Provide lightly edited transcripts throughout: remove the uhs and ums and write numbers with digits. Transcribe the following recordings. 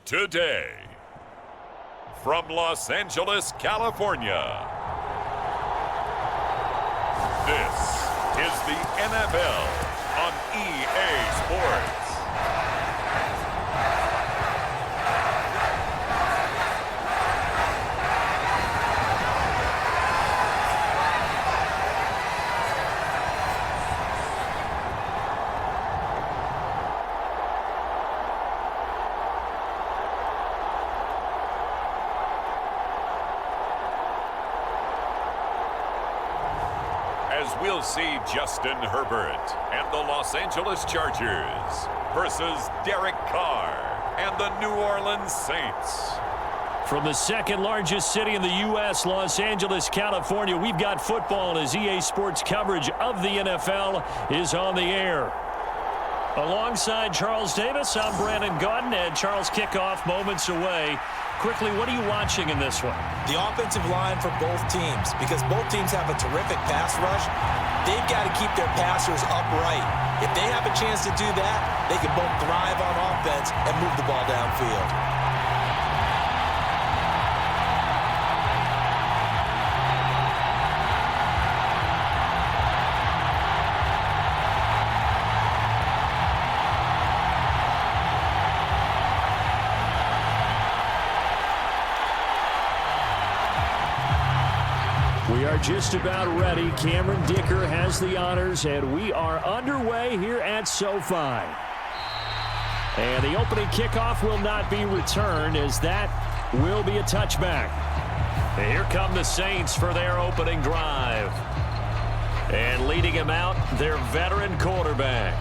today. From Los Angeles, California, this is the NFL on EA Sports. As we'll see Justin Herbert and the Los Angeles Chargers versus Derek Carr and the New Orleans Saints. From the second largest city in the U.S., Los Angeles, California, we've got football as EA Sports coverage of the NFL is on the air. Alongside Charles Davis, I'm Brandon Gaudin, and Charles, kickoff moments away. Quickly, what are you watching in this one? The offensive line for both teams, because both teams have a terrific pass rush. They've got to keep their passers upright. If they have a chance to do that, they can both thrive on offense and move the ball downfield. We are just about ready. Cameron Dicker has the honors, and we are underway here at SoFi. And the opening kickoff will not be returned, as that will be a touchback. And here come the Saints for their opening drive. And leading him out, their veteran quarterback.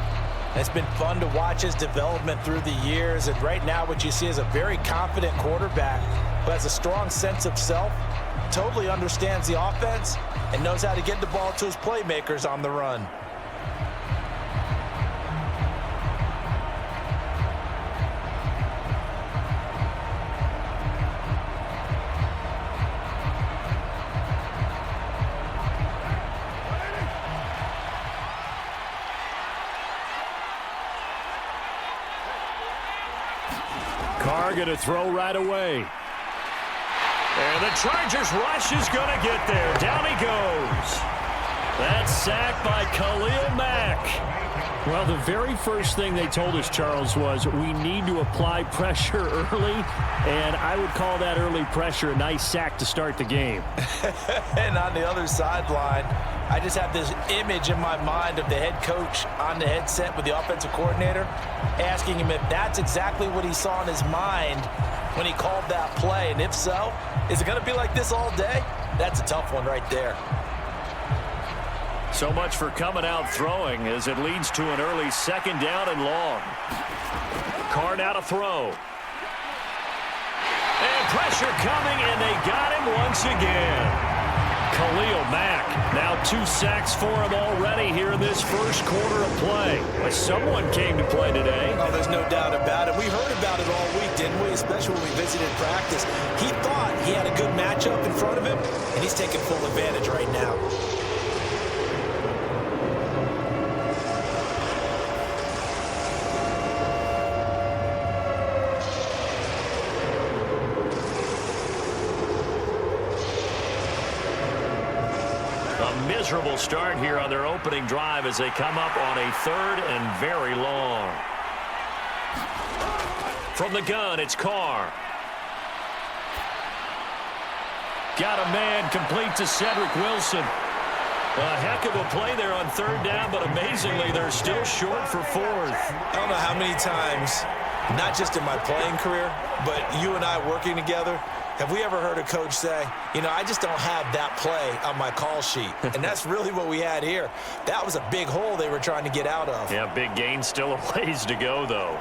It's been fun to watch his development through the years, and right now what you see is a very confident quarterback who has a strong sense of self, totally understands the offense, and knows how to get the ball to his playmakers on the run. Carr going to throw right away. And the Chargers rush is going to get there. Down he goes. That's sacked by Khalil Mack. Well, the very first thing they told us, Charles, was we need to apply pressure early, and I would call that early pressure a nice sack to start the game. And on the other sideline, I just have this image in my mind of the head coach on the headset with the offensive coordinator asking him if that's exactly what he saw in his mind when he called that play. And if so, is it going to be like this all day? That's a tough one right there. So much for coming out throwing as it leads to an early second down and long. Carr now to throw. And pressure coming, and they got him once again. Khalil Mack, now 2 sacks for him already here in this first quarter of play. But someone came to play today. Oh, there's no doubt about it. We heard about it all week, didn't we? Especially when we visited practice. He thought he had a good matchup in front of him, and he's taking full advantage right now. Miserable start here on their opening drive as they come up on a 3rd and very long. From the gun, it's Carr. Got a man complete to Cedric Wilson. A heck of a play there on 3rd down, but amazingly, they're still short for 4th. I don't know how many times, not just in my playing career, but you and I working together, have we ever heard a coach say, you know, I just don't have that play on my call sheet? And that's really what we had here. That was a big hole they were trying to get out of. Yeah, big gain, still a ways to go, though.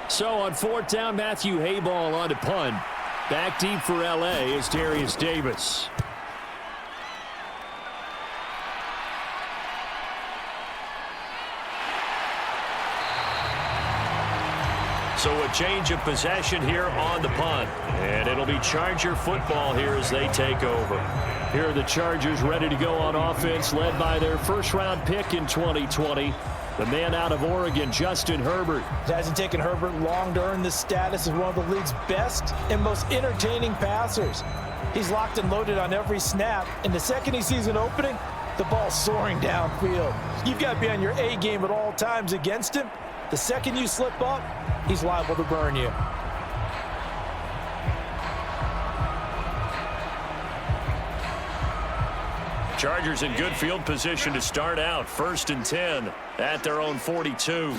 So on 4th down, Matthew Hayball on to punt. Back deep for L.A. is Darius Davis. So a change of possession here on the punt. And it'll be Charger football here as they take over. Here are the Chargers ready to go on offense, led by their first-round pick in 2020. The man out of Oregon, Justin Herbert. It hasn't taken Herbert long to earn this status as one of the league's best and most entertaining passers. He's locked and loaded on every snap, and the second he sees an opening, the ball's soaring downfield. You've got to be on your A game at all times against him. The second you slip up, he's liable to burn you. Chargers in good field position to start out. 1st and 10 at their own 42.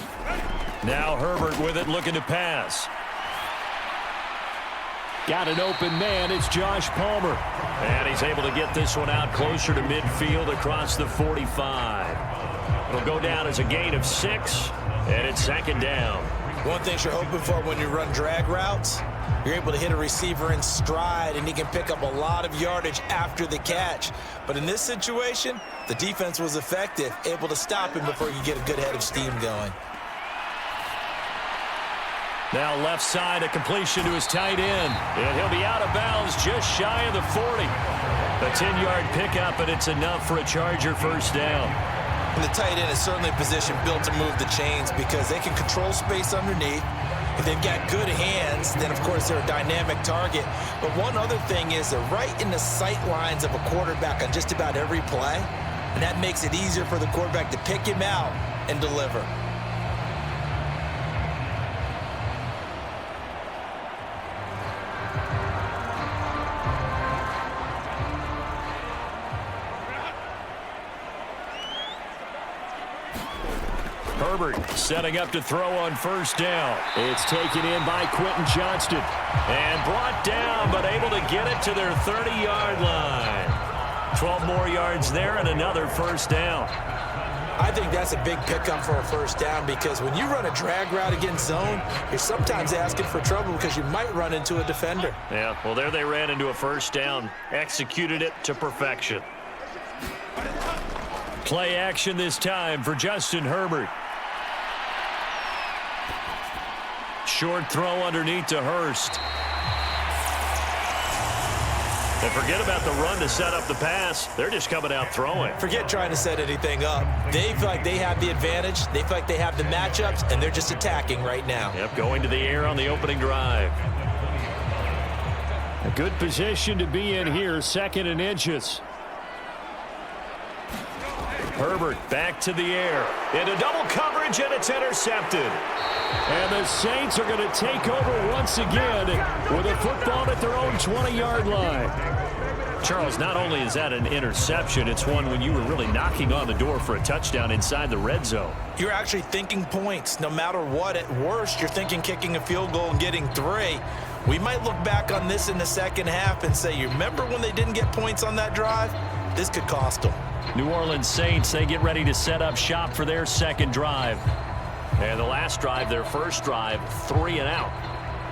Now Herbert with it, looking to pass. Got an open man. It's Josh Palmer. And he's able to get this one out closer to midfield across the 45. It'll go down as a gain of 6, and it's 2nd down. One thing you're hoping for when you run drag routes, you're able to hit a receiver in stride, and he can pick up a lot of yardage after the catch. But in this situation, the defense was effective, able to stop him before you get a good head of steam going. Now left side, a completion to his tight end. And he'll be out of bounds just shy of the 40. A 10-yard pickup, and it's enough for a Charger first down. And the tight end is certainly a position built to move the chains because they can control space underneath. If they've got good hands, then, of course, they're a dynamic target. But one other thing is they're right in the sight lines of a quarterback on just about every play. And that makes it easier for the quarterback to pick him out and deliver. Herbert setting up to throw on first down. It's taken in by Quentin Johnston. And brought down, but able to get it to their 30-yard line. 12 more yards there and another first down. I think that's a big pickup for a first down because when you run a drag route against zone, you're sometimes asking for trouble because you might run into a defender. Yeah, well, there they ran into a first down. Executed it to perfection. Play action this time for Justin Herbert. Short throw underneath to Hurst. And forget about the run to set up the pass. They're just coming out throwing. Forget trying to set anything up. They feel like they have the advantage. They feel like they have the matchups, and they're just attacking right now. Yep, going to the air on the opening drive. A good position to be in here, 2nd and inches. Herbert back to the air. Into double coverage, and it's intercepted. And the Saints are going to take over once again with a football at their own 20-yard line. Charles, not only is that an interception, it's one when you were really knocking on the door for a touchdown inside the red zone. You're actually thinking points. No matter what, at worst, you're thinking kicking a field goal and getting 3. We might look back on this in the second half and say, you remember when they didn't get points on that drive? This could cost them. New Orleans Saints, they get ready to set up shop for their second drive. And the last drive, their first drive, 3 and out.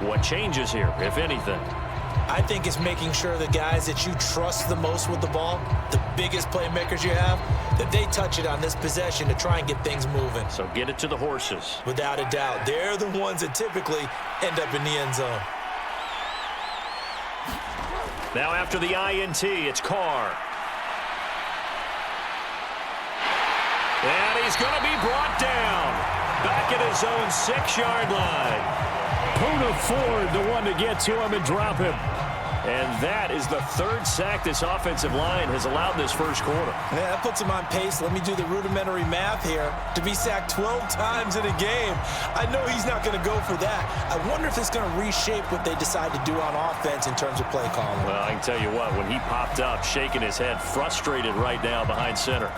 What changes here, if anything? I think it's making sure the guys that you trust the most with the ball, the biggest playmakers you have, that they touch it on this possession to try and get things moving. So get it to the horses. Without a doubt. They're the ones that typically end up in the end zone. Now after the INT, it's Carr. And he's going to be brought down. Back at his own 6-yard line. Poona Ford, the one to get to him and drop him. And that is the 3rd sack this offensive line has allowed this first quarter. Yeah, that puts him on pace. Let me do the rudimentary math here. To be sacked 12 times in a game, I know he's not going to go for that. I wonder if it's going to reshape what they decide to do on offense in terms of play calling. Well, I can tell you what, when he popped up, shaking his head, frustrated right now behind center.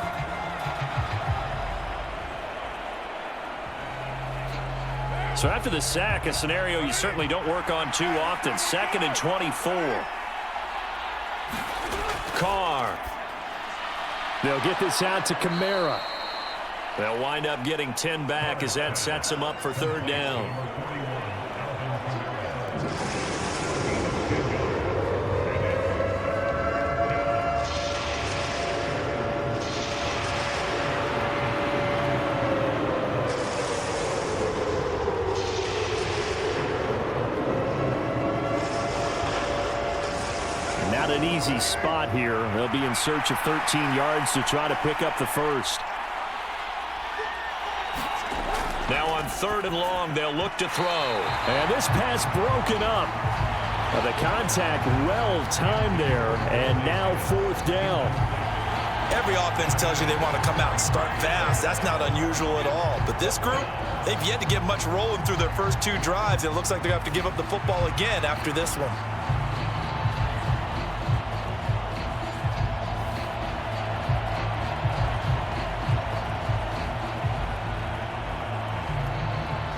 So after the sack, a scenario you certainly don't work on too often. 2nd and 24. Carr. They'll get this out to Kamara. They'll wind up getting 10 back as that sets them up for 3rd down. Not an easy spot here. They'll be in search of 13 yards to try to pick up the first. Now on 3rd and long, they'll look to throw. And this pass broken up. The contact well timed there, and now 4th down. Every offense tells you they want to come out and start fast. That's not unusual at all. But this group, they've yet to get much rolling through their first 2 drives. And it looks like they're going to have to give up the football again after this one.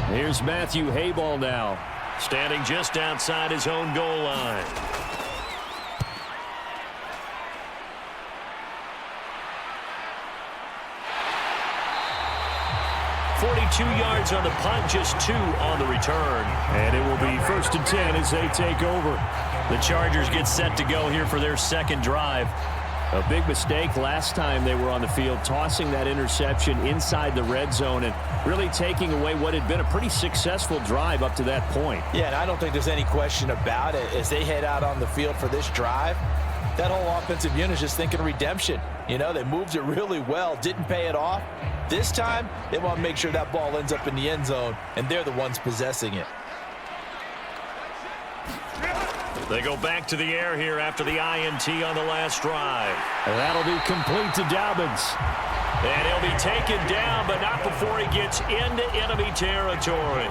Here's Matthew Hayball now, standing just outside his own goal line. .42 yards on the punt, just 2 on the return. And it will be 1st and 10 as they take over. The Chargers get set to go here for their 2nd drive. A big mistake last time they were on the field, tossing that interception inside the red zone and really taking away what had been a pretty successful drive up to that point. Yeah, and I don't think there's any question about it. As they head out on the field for this drive, that whole offensive unit is just thinking redemption. You know, they moved it really well, didn't pay it off. This time, they want to make sure that ball ends up in the end zone, and they're the ones possessing it. They go back to the air here after the INT on the last drive. And that'll be complete to Dobbins. And he'll be taken down, but not before he gets into enemy territory.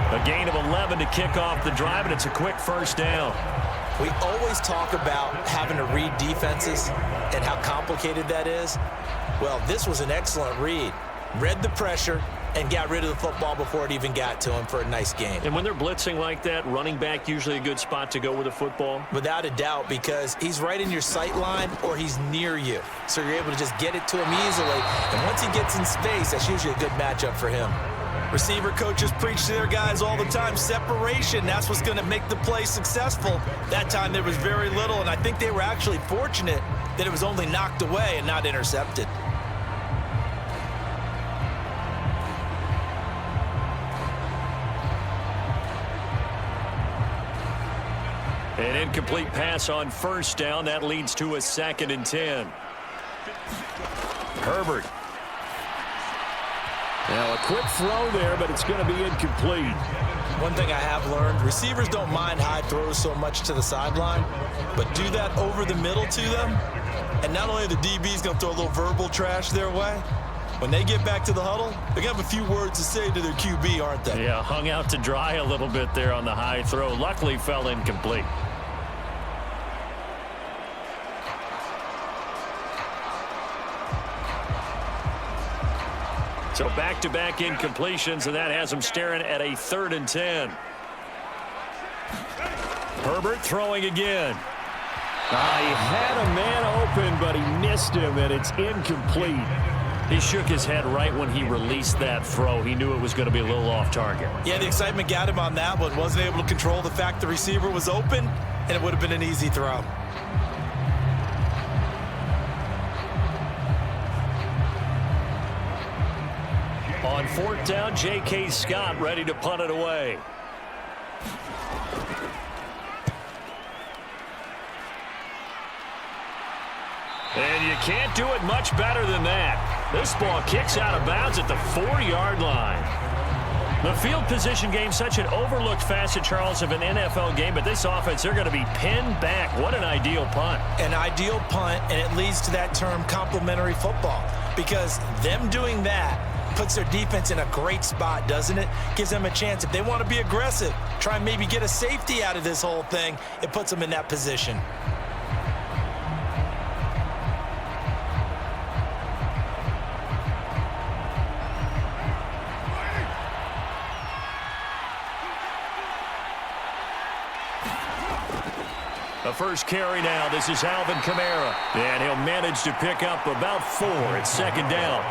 A gain of 11 to kick off the drive, and it's a quick 1st down. We always talk about having to read defenses and how complicated that is. Well, this was an excellent read. Read the pressure and got rid of the football before it even got to him for a nice game. And when they're blitzing like that, running back usually a good spot to go with the football? Without a doubt, because he's right in your sight line or he's near you. So you're able to just get it to him easily. And once he gets in space, that's usually a good matchup for him. Receiver coaches preach to their guys all the time, separation, that's what's going to make the play successful. That time there was very little, and I think they were actually fortunate that it was only knocked away and not intercepted. An incomplete pass on 1st down. That leads to a 2nd and 10. Herbert. Now a quick throw there, but it's going to be incomplete. One thing I have learned, receivers don't mind high throws so much to the sideline, but do that over the middle to them, and not only are the DBs going to throw a little verbal trash their way, when they get back to the huddle, they're going to have a few words to say to their QB, aren't they? Yeah, hung out to dry a little bit there on the high throw. Luckily fell incomplete. So back-to-back incompletions, and that has him staring at a 3rd and 10. Herbert throwing again. He had a man open, but he missed him, and it's incomplete. He shook his head right when he released that throw. He knew it was going to be a little off target. Yeah, the excitement got him on that one. Wasn't able to control the fact the receiver was open, and it would have been an easy throw. On 4th down, J.K. Scott ready to punt it away. And you can't do it much better than that. This ball kicks out of bounds at the 4-yard line. The field position game, such an overlooked facet, Charles, of an NFL game, but this offense, they're going to be pinned back. What an ideal punt. An ideal punt, and it leads to that term complementary football, because them doing that puts their defense in a great spot, doesn't it? Gives them a chance. If they want to be aggressive, try and maybe get a safety out of this whole thing, it puts them in that position. The first carry now. This is Alvin Kamara. And he'll manage to pick up about 4 at 2nd down.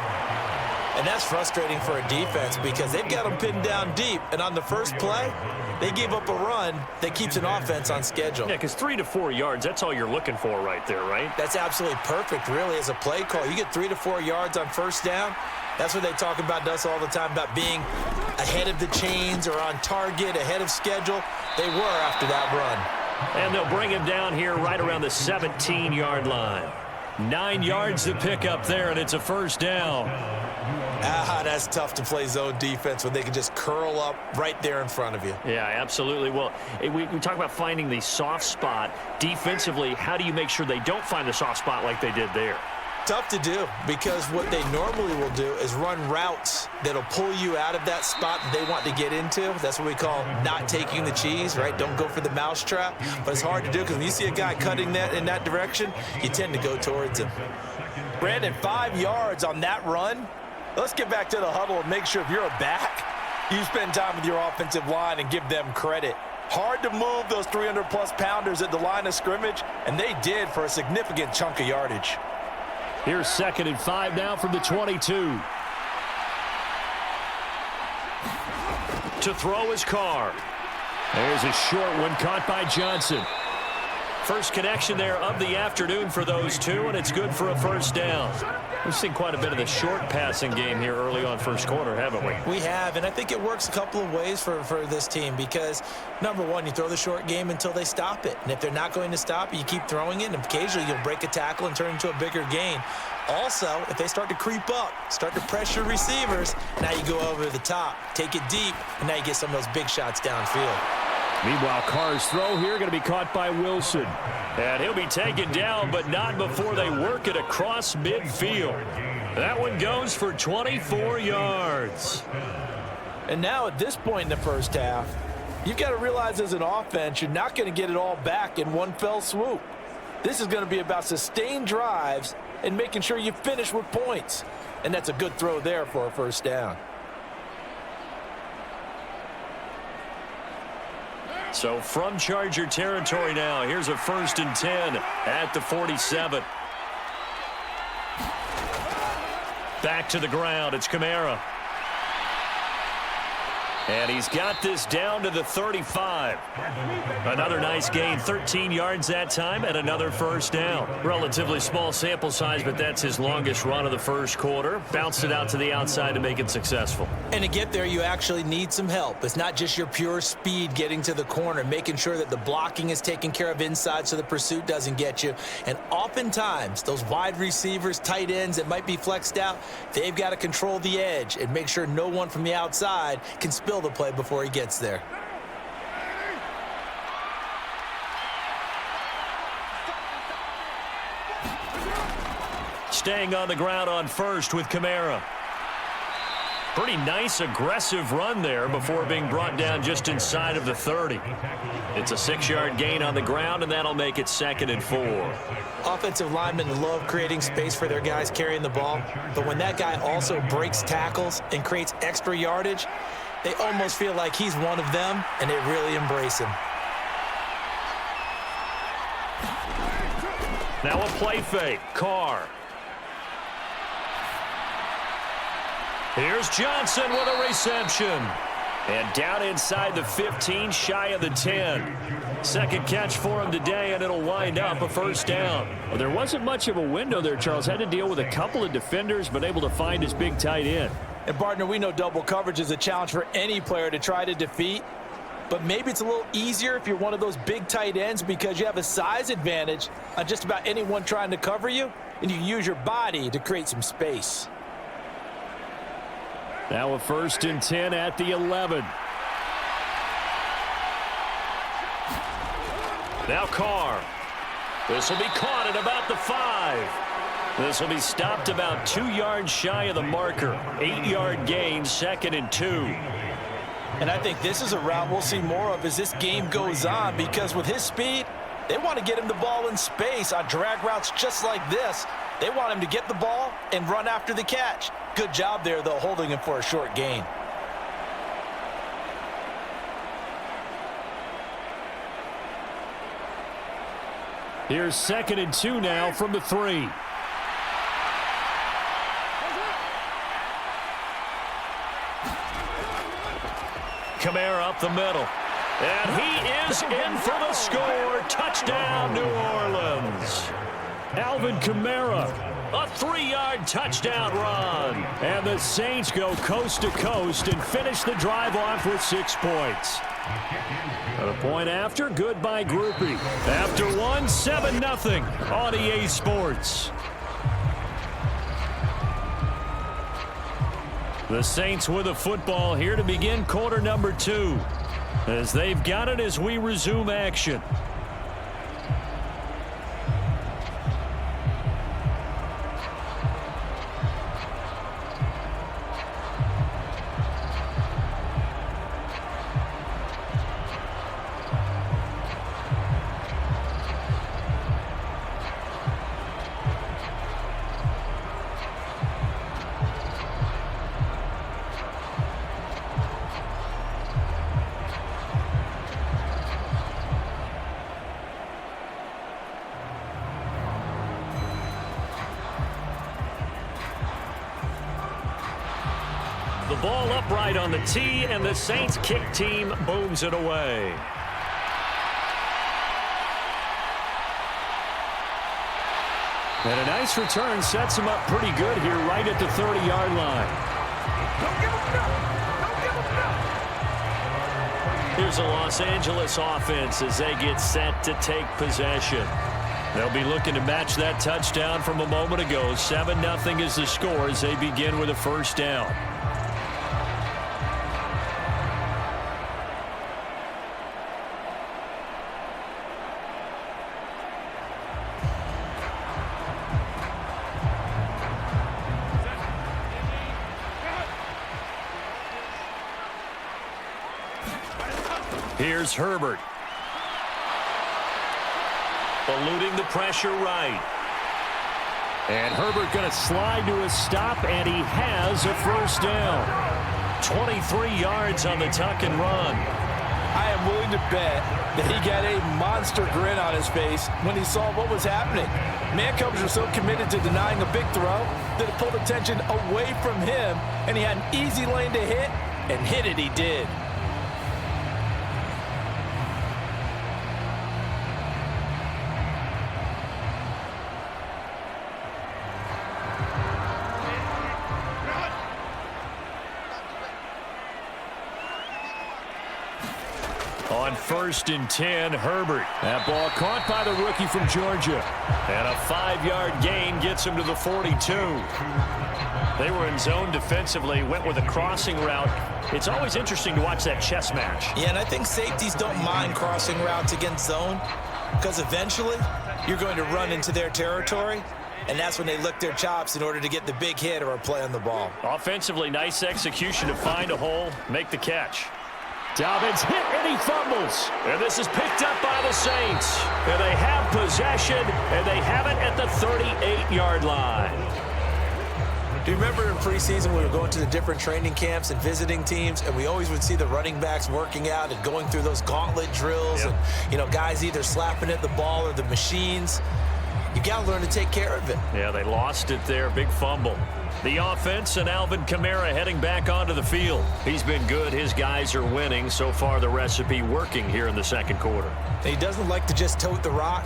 And that's frustrating for a defense because they've got them pinned down deep. And on the first play, they gave up a run that keeps an offense on schedule. Yeah, because 3 to 4 yards, that's all you're looking for right there, right? That's absolutely perfect, really, as a play call. You get 3 to 4 yards on 1st down. That's what they talk about us all the time, about being ahead of the chains or on target, ahead of schedule. They were after that run. And they'll bring him down here right around the 17-yard line. 9 yards to pick up there, and it's a first down. That's tough to play zone defense when they can just curl up right there in front of you. Yeah, absolutely. Well, we talk about finding the soft spot. Defensively, how do you make sure they don't find the soft spot like they did there? Tough to do, because what they normally will do is run routes that'll pull you out of that spot that they want to get into. That's what we call not taking the cheese, right? Don't go for the mousetrap. But it's hard to do because when you see a guy cutting that in that direction, you tend to go towards him. Brandon, 5 yards on that run. Let's get back to the huddle and make sure if you're a back, you spend time with your offensive line and give them credit. Hard to move those 300-plus pounders at the line of scrimmage, and they did for a significant chunk of yardage. Here's 2nd and 5 now from the 22. To throw is Carr. There's a short one caught by Johnson. First connection there of the afternoon for those two, and it's good for a first down. We've seen quite a bit of the short passing game here early on first quarter, haven't we? We have, and I think it works a couple of ways for this team because, number one, you throw the short game until they stop it. And if they're not going to stop it, you keep throwing it, and occasionally you'll break a tackle and turn it into a bigger gain. Also, if they start to creep up, start to pressure receivers, now you go over the top, take it deep, and now you get some of those big shots downfield. Meanwhile, Carr's throw here going to be caught by Wilson. And he'll be taken down, but not before they work it across midfield. That one goes for 24 yards. And now at this point in the first half, you've got to realize as an offense, you're not going to get it all back in one fell swoop. This is going to be about sustained drives and making sure you finish with points. And that's a good throw there for a first down. So from Charger territory now, here's a 1st and 10 at the 47. Back to the ground, it's Kamara. And he's got this down to the 35. Another nice gain, 13 yards that time, and another first down. Relatively small sample size, but that's his longest run of the first quarter. Bounced it out to the outside to make it successful. And to get there, you actually need some help. It's not just your pure speed getting to the corner, making sure that the blocking is taken care of inside so the pursuit doesn't get you. And oftentimes, those wide receivers, tight ends that might be flexed out, they've got to control the edge and make sure no one from the outside can spill the play before he gets there. Staying on the ground on first with Kamara. Pretty nice, aggressive run there before being brought down just inside of the 30. It's a 6-yard gain on the ground, and that'll make it 2nd and 4. Offensive linemen love creating space for their guys carrying the ball, but when that guy also breaks tackles and creates extra yardage, they almost feel like he's one of them, and they really embrace him. Now a play fake. Carr. Here's Johnson with a reception. And down inside the 15, shy of the 10. Second catch for him today, and it'll wind up a first down. Well, there wasn't much of a window there, Charles. Had to deal with a couple of defenders, but able to find his big tight end. And, partner, we know double coverage is a challenge for any player to try to defeat. But maybe it's a little easier if you're one of those big tight ends because you have a size advantage on just about anyone trying to cover you, and you use your body to create some space. Now a 1st and 10 at the 11. Now Carr. This will be caught at about the 5. This will be stopped about 2 yards shy of the marker. 8-yard gain, 2nd and 2. And I think this is a route we'll see more of as this game goes on because with his speed, they want to get him the ball in space on drag routes just like this. They want him to get the ball and run after the catch. Good job there, though, holding him for a short gain. Here's 2nd and 2 now from the 3. Kamara up the middle. And he is in for the score. Touchdown, New Orleans. Alvin Kamara, a 3-yard touchdown run. And the Saints go coast to coast and finish the drive off with 6 points. At a point after, good by Groupie. After one, 7-0 on EA Sports. The Saints with a football here to begin quarter number 2. As they've got it as we resume action. The ball upright on the tee, and the Saints kick team booms it away. And a nice return sets him up pretty good here right at the 30-yard line. Here's a Los Angeles offense as they get set to take possession. They'll be looking to match that touchdown from a moment ago. 7-0 is the score as they begin with a first down. Here's Herbert. Eluding the pressure right. And Herbert going to slide to a stop, and he has a first down. 23 yards on the tuck and run. I am willing to bet that he got a monster grin on his face when he saw what was happening. Man coverage was so committed to denying a big throw that it pulled attention away from him, and he had an easy lane to hit, and hit it he did. On 1st and 10, Herbert. That ball caught by the rookie from Georgia. And a 5-yard gain gets him to the 42. They were in zone defensively, went with a crossing route. It's always interesting to watch that chess match. Yeah, and I think safeties don't mind crossing routes against zone because eventually you're going to run into their territory, and that's when they lick their chops in order to get the big hit or a play on the ball. Offensively, nice execution to find a hole, make the catch. Dobbins hit, and he fumbles. And this is picked up by the Saints. And they have possession, and they have it at the 38-yard line. Do you remember in preseason we were going to the different training camps and visiting teams, and we always would see the running backs working out and going through those gauntlet drills, and, you know, guys either slapping at the ball or the machines. You got to learn to take care of it. Yeah, they lost it there. Big fumble. The offense and Alvin Kamara heading back onto the field. He's been good. His guys are winning. So far, the recipe working here in the second quarter. He doesn't like to just tote the rock.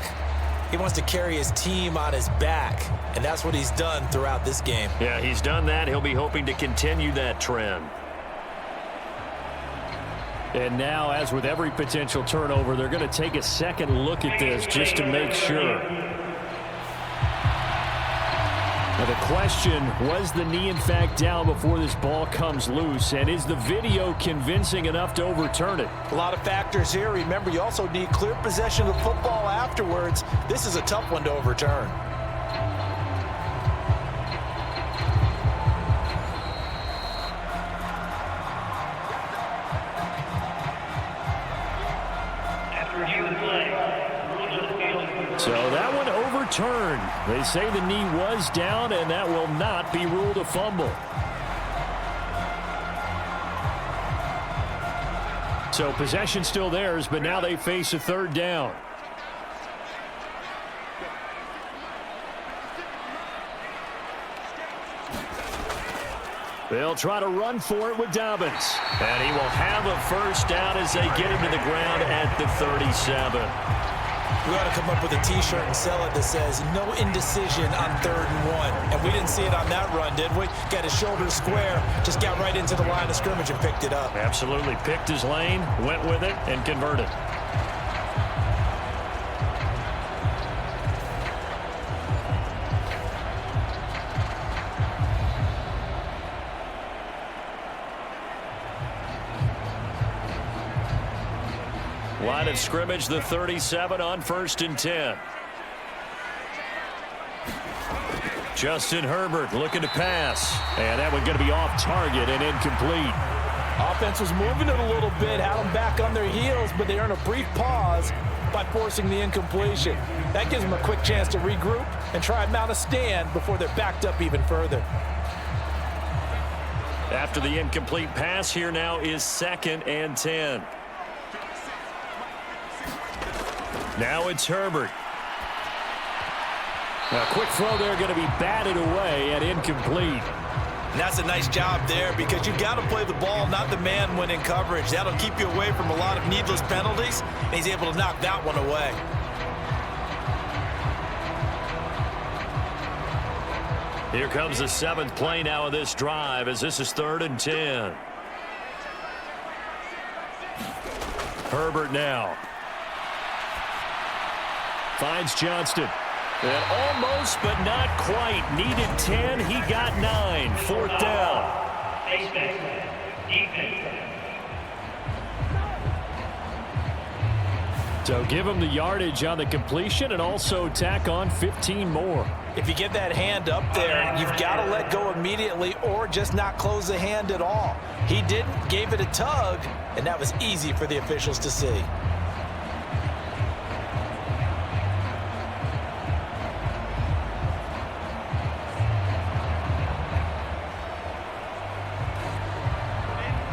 He wants to carry his team on his back, and that's what he's done throughout this game. Yeah, he's done that. He'll be hoping to continue that trend. And now, as with every potential turnover, they're going to take a second look at this just to make sure. Now the question, was the knee in fact down before this ball comes loose? And is the video convincing enough to overturn it? A lot of factors here. Remember, you also need clear possession of the football afterwards. This is a tough one to overturn. So that one overturned. They say the knee was down, and that will not be ruled a fumble. So possession still theirs, but now they face a third down. They'll try to run for it with Dobbins. And he will have a first down as they get him to the ground at the 37. We ought to come up with a T-shirt and sell it that says, no indecision on 3rd and 1. And we didn't see it on that run, did we? Got his shoulders square, just got right into the line of scrimmage and picked it up. Absolutely picked his lane, went with it, and converted. Line of scrimmage, the 37 on 1st and 10. Justin Herbert looking to pass. And that one going to be off target and incomplete. Offense was moving it a little bit, had them back on their heels, but they earned a brief pause by forcing the incompletion. That gives them a quick chance to regroup and try and mount a stand before they're backed up even further. After the incomplete pass, here now is 2nd and 10. Now it's Herbert. A quick throw there going to be batted away and incomplete. And that's a nice job there because you've got to play the ball, not the man when in coverage. That'll keep you away from a lot of needless penalties, and he's able to knock that one away. Here comes the 7th play now of this drive as this is 3rd and 10. Herbert now. Finds Johnston. And almost, but not quite. Needed 10. He got 9. 4th down. So give him the yardage on the completion and also tack on 15 more. If you get that hand up there, you've got to let go immediately or just not close the hand at all. He didn't, gave it a tug, and that was easy for the officials to see.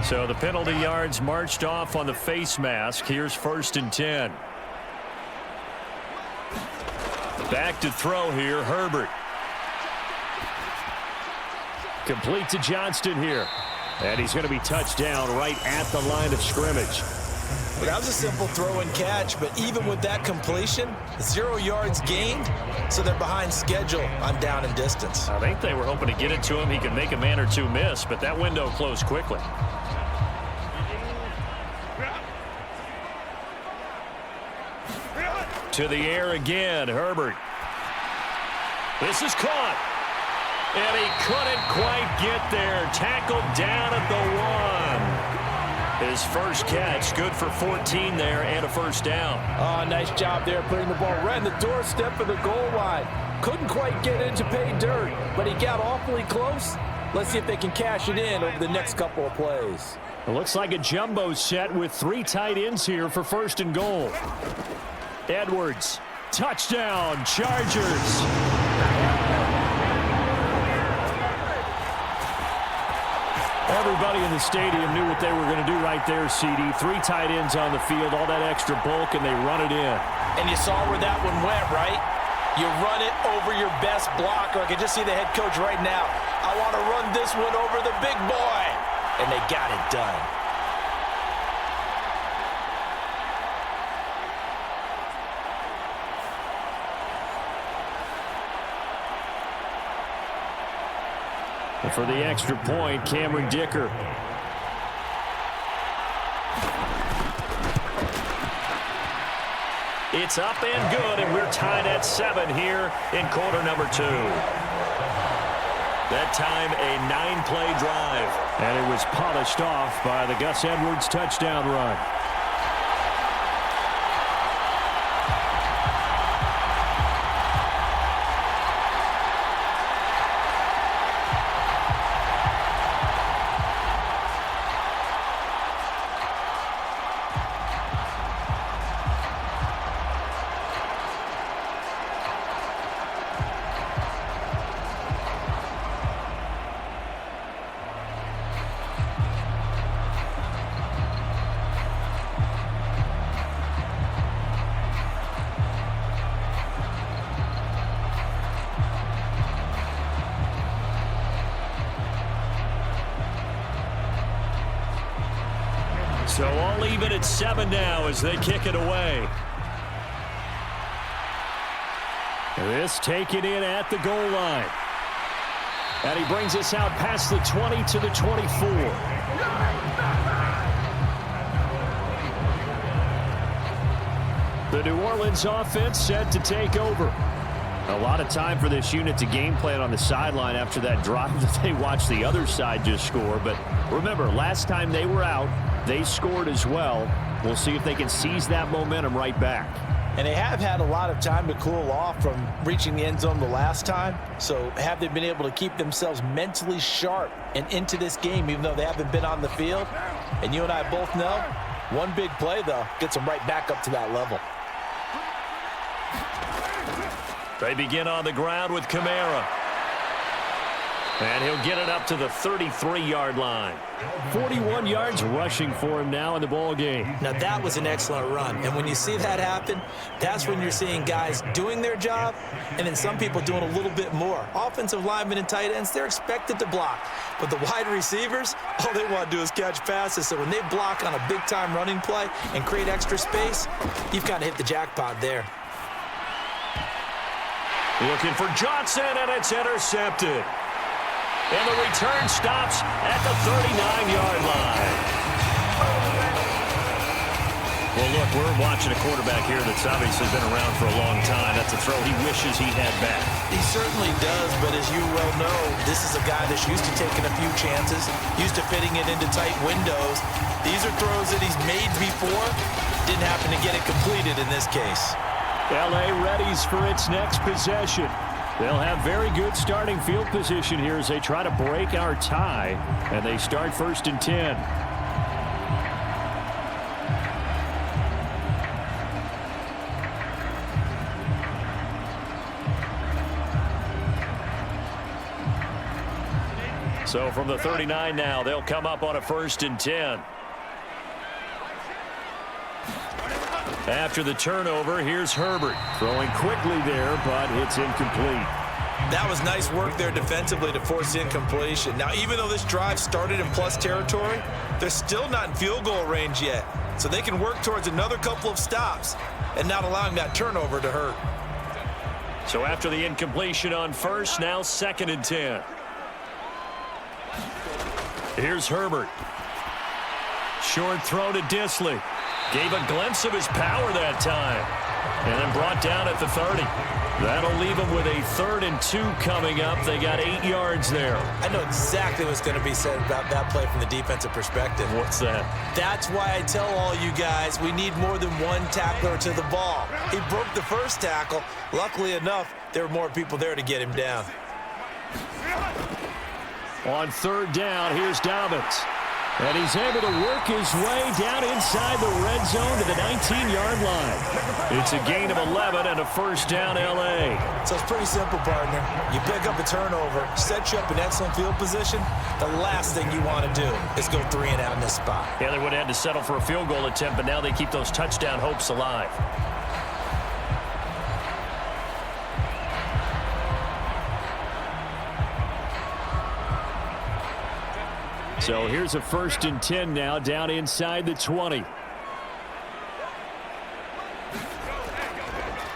So the penalty yards marched off on the face mask. Here's 1st and 10. Back to throw here, Herbert. Complete to Johnston here. And he's going to be touched down right at the line of scrimmage. Well, that was a simple throw and catch, but even with that completion, 0 yards gained, so they're behind schedule on down and distance. I think they were hoping to get it to him. He could make a man or two miss, but that window closed quickly. To the air again, Herbert. This is caught. And he couldn't quite get there. Tackled down at the 1. His first catch, good for 14 there and a 1st down. Oh, nice job there putting the ball right in the doorstep of the goal line. Couldn't quite get in to pay dirt, but he got awfully close. Let's see if they can cash it in over the next couple of plays. It looks like a jumbo set with 3 tight ends here for 1st and goal. Edwards, touchdown, Chargers. Everybody in the stadium knew what they were going to do right there, CD. 3 tight ends on the field, all that extra bulk, and they run it in. And you saw where that one went, right? You run it over your best blocker. I can just see the head coach right now. I want to run this one over the big boy. And they got it done. And for the extra point, Cameron Dicker. It's up and good, and we're tied at 7 here in quarter number 2. That time, a 9-play drive. And it was polished off by the Gus Edwards touchdown run. So all even at 7 now as they kick it away. This taken in at the goal line. And he brings us out past the 20 to the 24. The New Orleans offense set to take over. A lot of time for this unit to game plan on the sideline after that drive that they watched the other side just score. But remember, last time they were out, they scored as well. We'll see if they can seize that momentum right back. And they have had a lot of time to cool off from reaching the end zone the last time. So have they been able to keep themselves mentally sharp and into this game, even though they haven't been on the field? And you and I both know, one big play, though, gets them right back up to that level. They begin on the ground with Kamara. And he'll get it up to the 33-yard line. 41 yards rushing for him now in the ball game. Now, that was an excellent run. And when you see that happen, that's when you're seeing guys doing their job and then some people doing a little bit more. Offensive linemen and tight ends, they're expected to block. But the wide receivers, all they want to do is catch passes. So when they block on a big-time running play and create extra space, you've kind of hit the jackpot there. Looking for Johnson, and it's intercepted. And the return stops at the 39-yard line. Well, look, we're watching a quarterback here that's obviously been around for a long time. That's a throw he wishes he had back. He certainly does, but as you well know, this is a guy that's used to taking a few chances, used to fitting it into tight windows. These are throws that he's made before. Didn't happen to get it completed in this case. L.A. readies for its next possession. They'll have very good starting field position here as they try to break our tie, and they start 1st and 10. So from the 39 now, they'll come up on a 1st and 10. After the turnover, here's Herbert. Throwing quickly there, but it's incomplete. That was nice work there defensively to force incompletion. Now, even though this drive started in plus territory, they're still not in field goal range yet. So they can work towards another couple of stops and not allowing that turnover to hurt. So after the incompletion on 1st, now 2nd and 10. Here's Herbert. Short throw to Disley. Gave a glimpse of his power that time. And then brought down at the 30. That'll leave them with a 3rd and 2 coming up. They got 8 yards there. I know exactly what's going to be said about that play from the defensive perspective. What's that? That's why I tell all you guys we need more than one tackler to the ball. He broke the first tackle. Luckily enough, there were more people there to get him down. On 3rd down, here's Dobbins. And he's able to work his way down inside the red zone to the 19-yard line. It's a gain of 11 and a 1st down, L.A. So it's pretty simple, partner. You pick up a turnover, set you up in excellent field position. The last thing you want to do is go 3 and out in this spot. Yeah, they would have had to settle for a field goal attempt, but now they keep those touchdown hopes alive. So here's a 1st and 10 now, down inside the 20.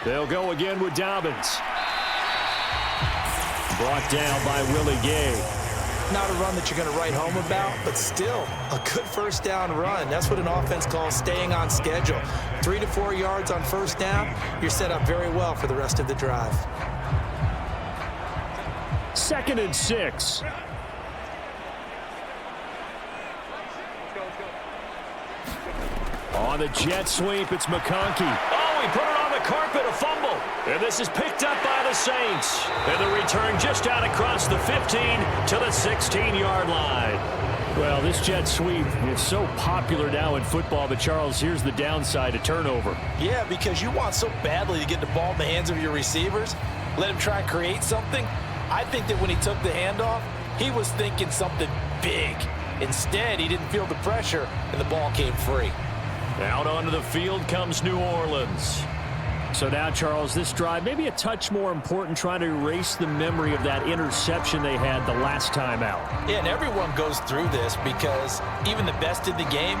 They'll go again with Dobbins. Brought down by Willie Gay. Not a run that you're going to write home about, but still a good 1st down run. That's what an offense calls staying on schedule. 3 to 4 yards on 1st down, you're set up very well for the rest of the drive. 2nd and 6. On the jet sweep, it's McConkey. Oh, he put it on the carpet, a fumble. And this is picked up by the Saints. And the return just out across the 15 to the 16-yard line. Well, this jet sweep is so popular now in football, but Charles, here's the downside, a turnover. Yeah, because you want so badly to get the ball in the hands of your receivers, let him try and create something. I think that when he took the handoff, he was thinking something big. Instead, he didn't feel the pressure, and the ball came free. Out onto the field comes New Orleans. So now, Charles, this drive maybe a touch more important, trying to erase the memory of that interception they had the last time out. Yeah, and everyone goes through this because even the best in the game,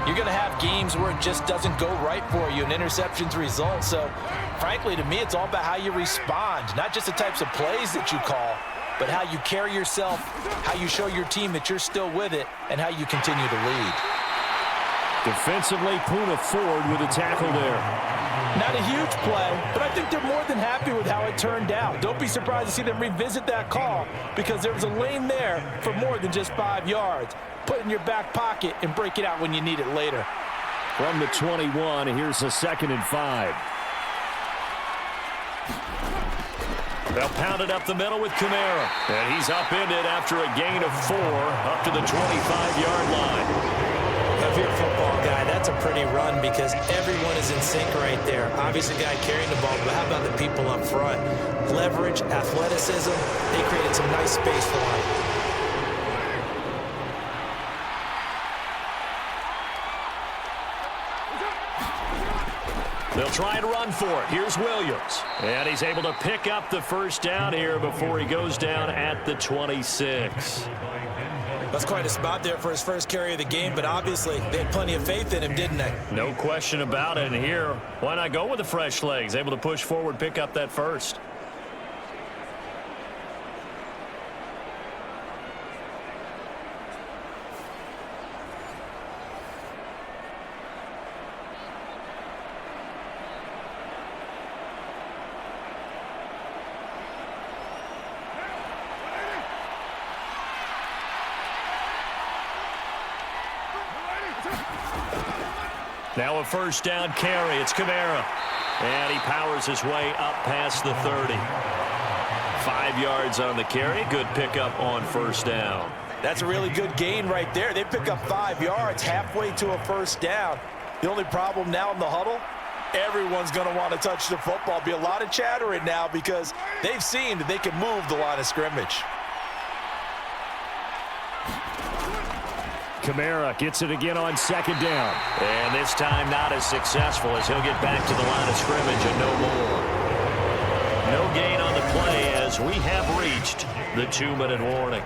You're going to have games where it just doesn't go right for you, and interceptions result. So, frankly, to me, it's all about how you respond, not just the types of plays that you call, but how you carry yourself, how you show your team that you're still with it, and how you continue to lead. Defensively, Puna forward with a tackle there. Not a huge play, but I think they're more than happy with how it turned out. Don't be surprised to see them revisit that call because there was a lane there for more than just 5 yards. Put it in your back pocket and break it out when you need it later. From the 21, here's a 2nd and 5. They'll pound it up the middle with Kamara. And he's upended after a gain of 4 up to the 25-yard line. If you're a football guy, that's a pretty run because everyone is in sync right there. Obviously, the guy carrying the ball, but how about the people up front? Leverage, athleticism, they created some nice space for him. They'll try and run for it. Here's Williams. And he's able to pick up the first down here before he goes down at the 26. That's quite a spot there for his first carry of the game, but obviously they had plenty of faith in him, didn't they? No question about it. And here, why not go with the fresh legs? Able to push forward, pick up that first. Now a first down carry. It's Kamara. And he powers his way up past the 30. 5 yards on the carry. Good pickup on first down. That's a really good gain right there. They pick up 5 yards halfway to a first down. The only problem now in the huddle, everyone's going to want to touch the football. Be a lot of chattering now because they've seen that they can move the line of scrimmage. Kamara gets it again on 2nd down. And this time not as successful as he'll get back to the line of scrimmage and no more. No gain on the play as we have reached the 2-minute warning.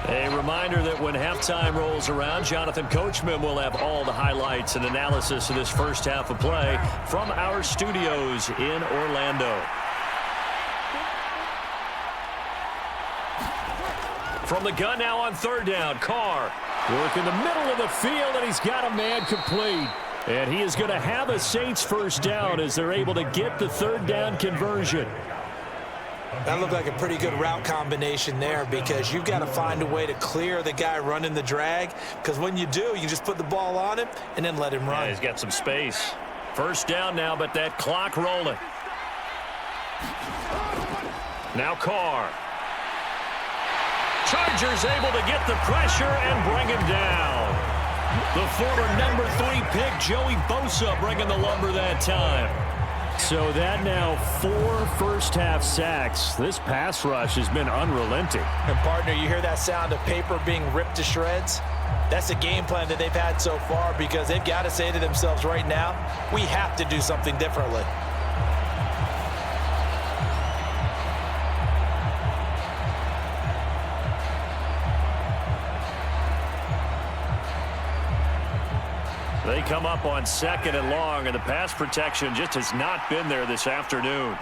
A reminder that when halftime rolls around, Jonathan Coachman will have all the highlights and analysis of this first half of play from our studios in Orlando. From the gun now on 3rd down, Carr. Work in the middle of the field, and he's got a man complete. And he is going to have a Saints first down as they're able to get the 3rd down conversion. That looked like a pretty good route combination there because you've got to find a way to clear the guy running the drag because when you do, you just put the ball on him and then let him run. Yeah, he's got some space. First down now, but that clock rolling. Now Carr. Chargers able to get the pressure and bring him down. The former number 3 pick, Joey Bosa, bringing the lumber that time. So that now 4 first-half sacks. This pass rush has been unrelenting. And, partner, you hear that sound of paper being ripped to shreds? That's the game plan that they've had so far because they've got to say to themselves right now, we have to do something differently. They come up on 2nd and long, and the pass protection just has not been there this afternoon.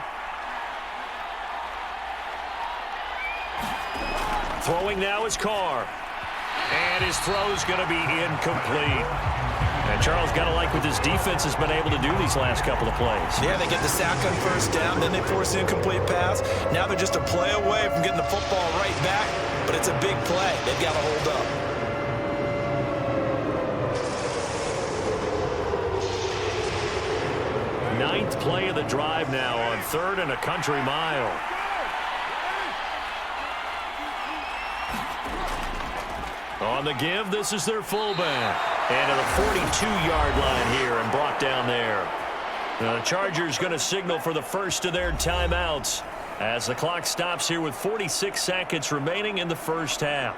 Throwing now is Carr. And his throw's going to be incomplete. And Charles, got to like what this defense has been able to do these last couple of plays. Yeah, they get the sack on first down, then they force an incomplete pass. Now they're just a play away from getting the football right back, but it's a big play. They've got to hold up. Ninth play of the drive now on 3rd and a country mile. On the give, this is their fullback. And to the 42-yard line here and brought down there. Now the Chargers going to signal for the first of their timeouts as the clock stops here with 46 seconds remaining in the first half.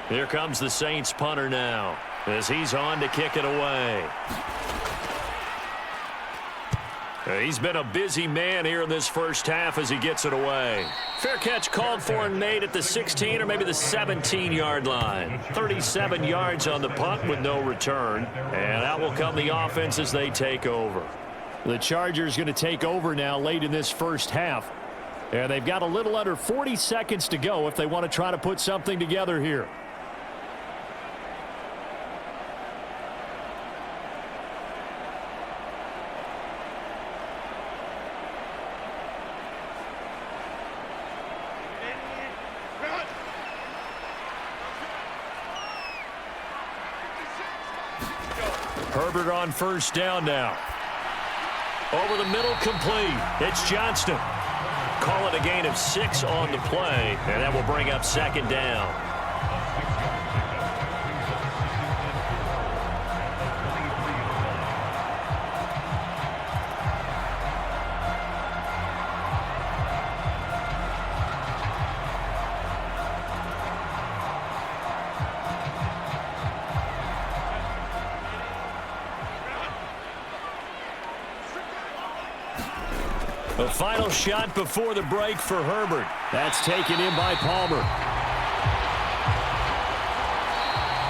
Here comes the Saints punter now as he's on to kick it away. He's been a busy man here in this first half as he gets it away. Fair catch called for and made at the 16 or maybe the 17-yard line. 37 yards on the punt with no return. And out will come the offense as they take over. The Chargers going to take over now late in this first half. And they've got a little under 40 seconds to go if they want to try to put something together here. Herbert on first down now. Over the middle, complete. It's Johnston. Call it a gain of 6 on the play, and that will bring up second down. The final shot before the break for Herbert. That's taken in by Palmer.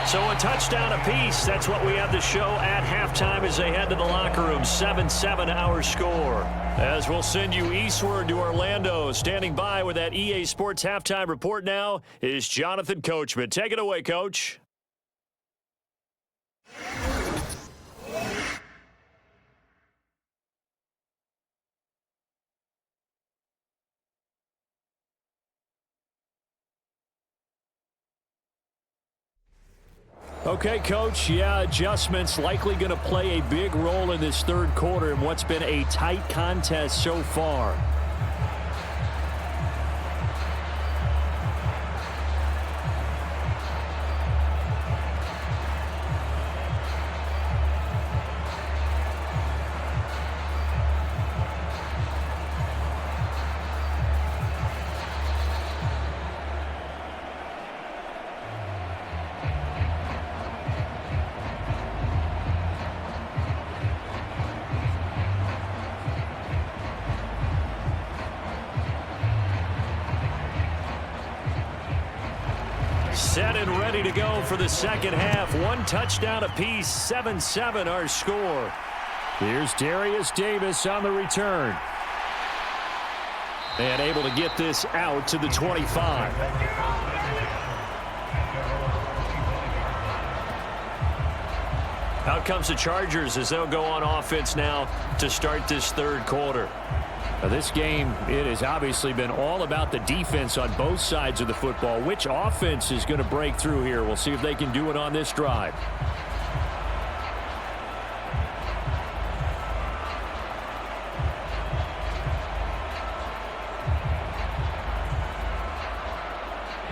So a touchdown apiece. That's what we have to show at halftime as they head to the locker room. 7-7 our score. As we'll send you eastward to Orlando. Standing by with that EA Sports halftime report now is Jonathan Coachman. Take it away, Coach. Okay, Coach, yeah, adjustments likely going to play a big role in this third quarter in what's been a tight contest so far. Set and ready to go for the second half. One touchdown apiece, 7-7 our score. Here's Darius Davis on the return. And able to get this out to the 25. Out comes the Chargers as they'll go on offense now to start this third quarter. Now this game, it has obviously been all about the defense on both sides of the football. Which offense is going to break through here? We'll see if they can do it on this drive.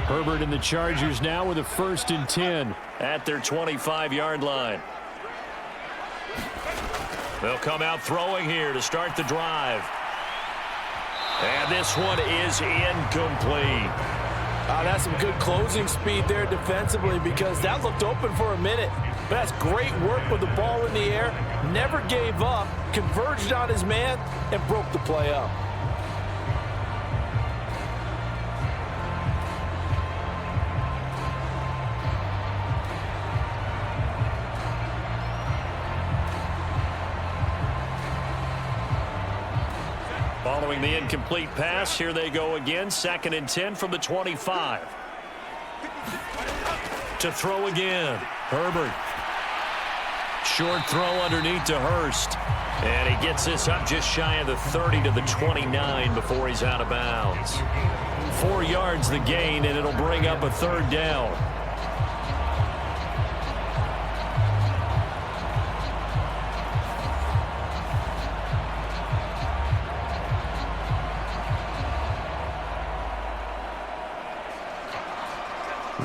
Herbert and the Chargers now with a 1st and 10 at their 25-yard line. They'll come out throwing here to start the drive. And this one is incomplete. That's some good closing speed there defensively because that looked open for a minute. But that's great work with the ball in the air. Never gave up, converged on his man, and broke the play up. Following the incomplete pass, here they go again. 2nd and 10 from the 25. To throw again. Herbert. Short throw underneath to Hurst. And he gets this up just shy of the 30 to the 29 before he's out of bounds. 4 yards the gain, and it'll bring up a 3rd down.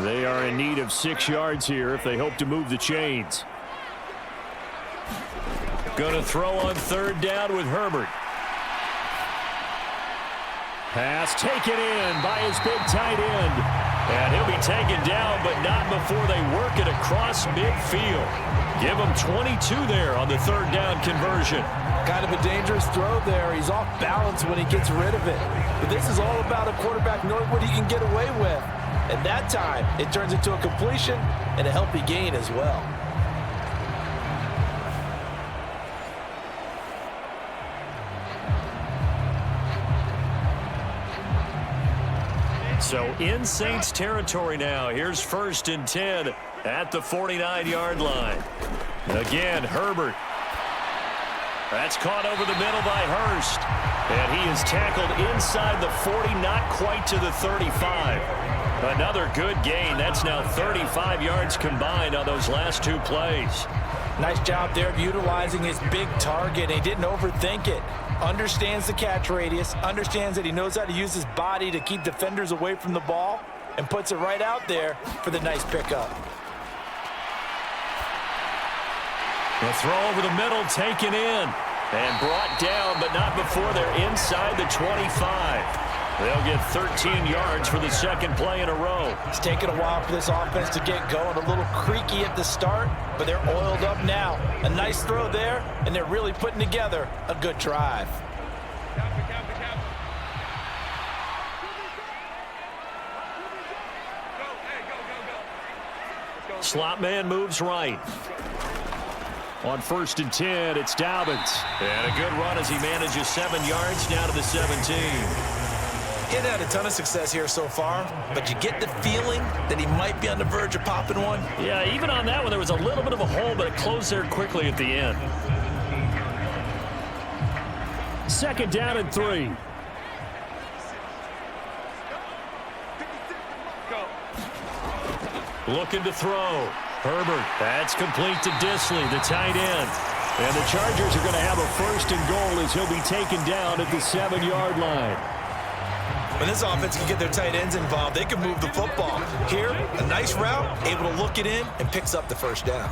They are in need of 6 yards here if they hope to move the chains. Going to throw on 3rd down with Herbert. Pass taken in by his big tight end. And he'll be taken down, but not before they work it across midfield. Give him 22 there on the 3rd down conversion. Kind of a dangerous throw there. He's off balance when he gets rid of it. But this is all about a quarterback knowing what he can get away with. And that time, it turns into a completion and a healthy gain as well. So in Saints territory now. Here's 1st and 10 at the 49-yard line. Again, Herbert. That's caught over the middle by Hurst. And he is tackled inside the 40, not quite to the 35. Another good gain. That's now 35 yards combined on those last 2 plays. Nice job there of utilizing his big target. He didn't overthink it. Understands the catch radius, understands that he knows how to use his body to keep defenders away from the ball, and puts it right out there for the nice pickup. The throw over the middle taken in and brought down, but not before they're inside the 25. They'll get 13 yards for the second play in a row. It's taken a while for this offense to get going. A little creaky at the start, but they're oiled up now. A nice throw there, and they're really putting together a good drive. Slot man moves right. On 1st and 10, it's Dobbins. And a good run as he manages 7 yards down to the 17. He hasn't had a ton of success here so far, but you get the feeling that he might be on the verge of popping one. Yeah, even on that one, there was a little bit of a hole, but it closed there quickly at the end. 2nd down and 3. Looking to throw. Herbert, that's complete to Disley, the tight end. And the Chargers are going to have a 1st and goal as he'll be taken down at the 7-yard line. When this offense can get their tight ends involved, they can move the football. Here, a nice route, able to look it in, and picks up the 1st down.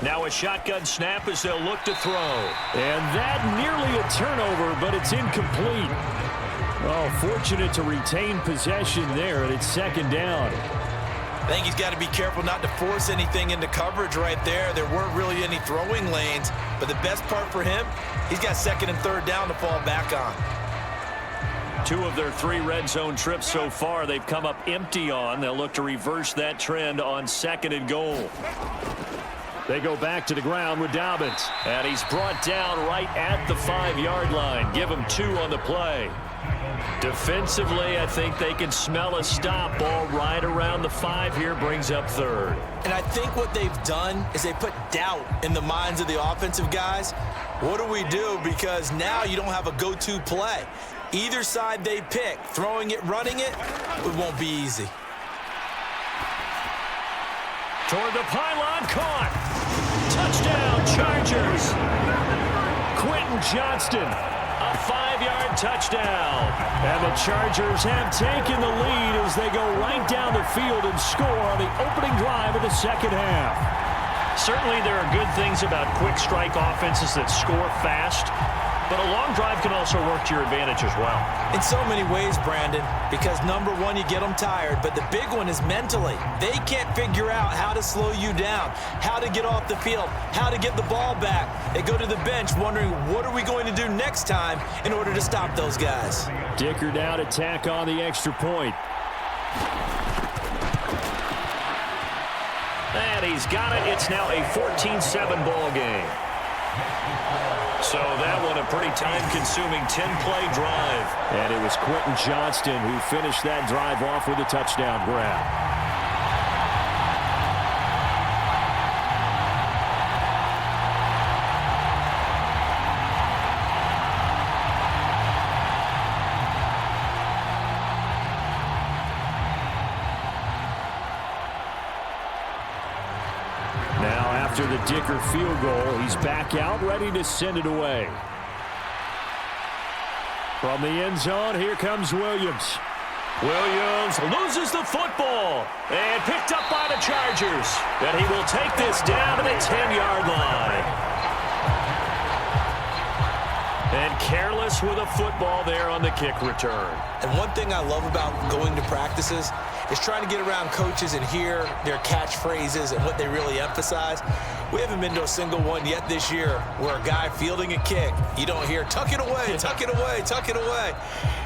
Now a shotgun snap as they'll look to throw. And that nearly a turnover, but it's incomplete. Oh, fortunate to retain possession there, and it's 2nd down. I think he's got to be careful not to force anything into coverage right there. There weren't really any throwing lanes, but the best part for him, he's got 2nd and 3rd down to fall back on. 2 of their 3 red zone trips so far they've come up empty on. They'll look to reverse that trend on 2nd and goal. They go back to the ground with Dobbins. And he's brought down right at the 5-yard line. Give him 2 on the play. Defensively, I think they can smell a stop. Ball right around the 5 here, brings up 3rd. And I think what they've done is they put doubt in the minds of the offensive guys. What do we do? Because now you don't have a go-to play. Either side they pick, throwing it, running it, it won't be easy. Toward the pylon, caught. Touchdown, Chargers. Quentin Johnston, a 5-yard touchdown. And the Chargers have taken the lead as they go right down the field and score on the opening drive of the 2nd half. Certainly there are good things about quick strike offenses that score fast, but a long drive can also work to your advantage as well. In so many ways, Brandon, because number one, you get them tired, but the big one is mentally. They can't figure out how to slow you down, how to get off the field, how to get the ball back. They go to the bench wondering, what are we going to do next time in order to stop those guys? Dicker down to tack on the extra point. And he's got it. It's now a 14-7 ball game. So that one a pretty time-consuming 10-play drive. And it was Quentin Johnston who finished that drive off with a touchdown grab. After the Dicker field goal, he's back out, ready to send it away. From the end zone, here comes Williams. Williams loses the football and picked up by the Chargers. And he will take this down to the 10-yard line. And careless with a football there on the kick return. And one thing I love about going to practices is trying to get around coaches and hear their catchphrases and what they really emphasize. We haven't been to a single one yet this year where a guy fielding a kick, you don't hear, tuck it away, tuck it away, tuck it away.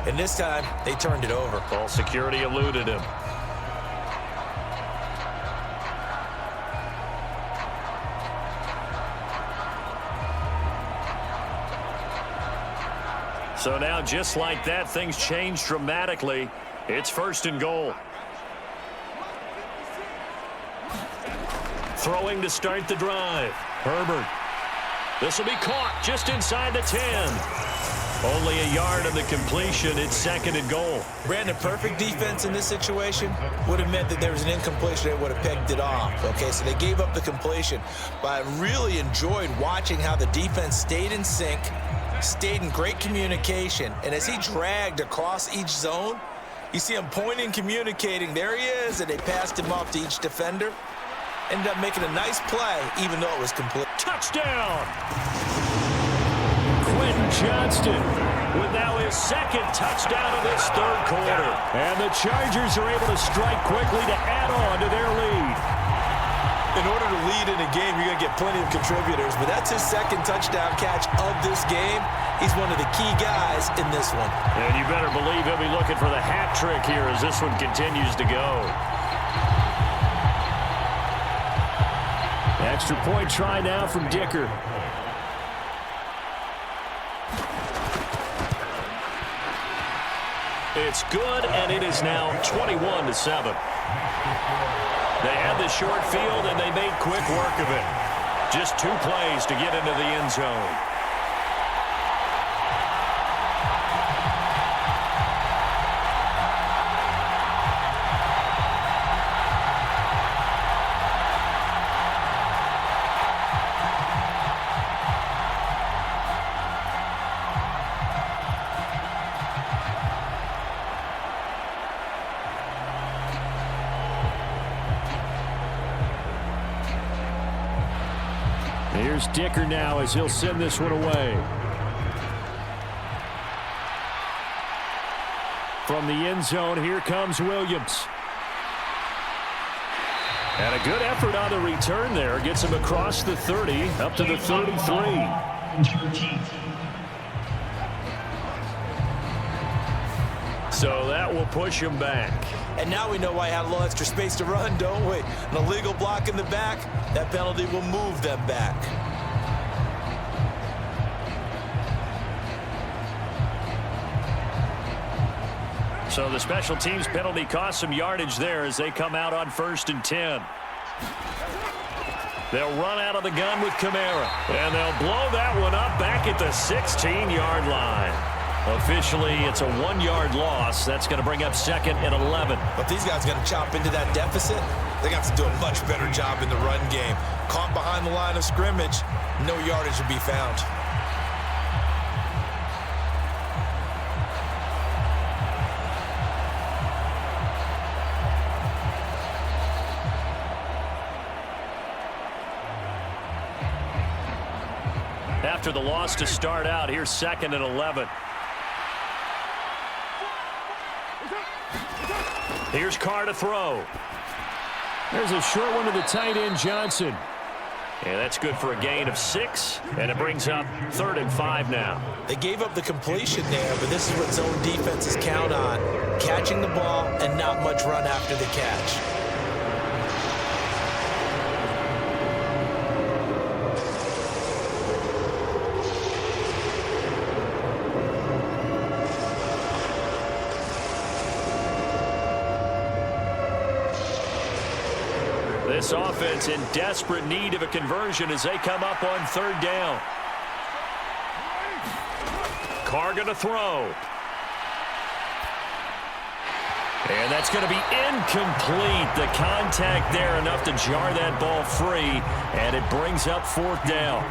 And this time, they turned it over. Ball security eluded him. So now, just like that, things change dramatically. It's 1st and goal. Throwing to start the drive. Herbert. This will be caught just inside the 10. Only a yard of the completion. It's 2nd and goal. Brandon, perfect defense in this situation would have meant that there was an incompletion that would have picked it off. Okay, so they gave up the completion. But I really enjoyed watching how the defense stayed in sync, stayed in great communication, and as he dragged across each zone, you see him pointing, communicating. There he is, and they passed him off to each defender. Ended up making a nice play, even though it was complete. Touchdown! Quentin Johnston with now his 2nd touchdown of this 3rd quarter. And the Chargers are able to strike quickly to add on to their lead. In order to lead in a game, you're going to get plenty of contributors, but that's his 2nd touchdown catch of this game. He's one of the key guys in this one. And you better believe he'll be looking for the hat trick here as this one continues to go. Extra point try now from Dicker. It's good, and it is now 21-7. They had the short field, and they made quick work of it. Just 2 plays to get into the end zone. Here's Dicker now as he'll send this one away. From the end zone, here comes Williams. And a good effort on the return there. Gets him across the 30, up to the 33. So that will push him back. And now we know why he had a little extra space to run, don't we? An illegal block in the back, that penalty will move them back. So the special teams penalty cost some yardage there as they come out on 1st and 10. They'll run out of the gun with Kamara. And they'll blow that one up back at the 16-yard line. Officially, it's a 1-yard loss. That's going to bring up 2nd and 11. But these guys got to chop into that deficit. They're going to have to do a much better job in the run game. Caught behind the line of scrimmage, no yardage will be found. After the loss to start out, here's 2nd and 11. Here's Carr to throw. There's a short one to the tight end, Johnson. And that's good for a gain of 6, and it brings up 3rd and 5 now. They gave up the completion there, but this is what zone defenses count on. Catching the ball and not much run after the catch. This offense in desperate need of a conversion as they come up on 3rd down. Carr going to throw. And that's going to be incomplete. The contact there enough to jar that ball free, and it brings up 4th down.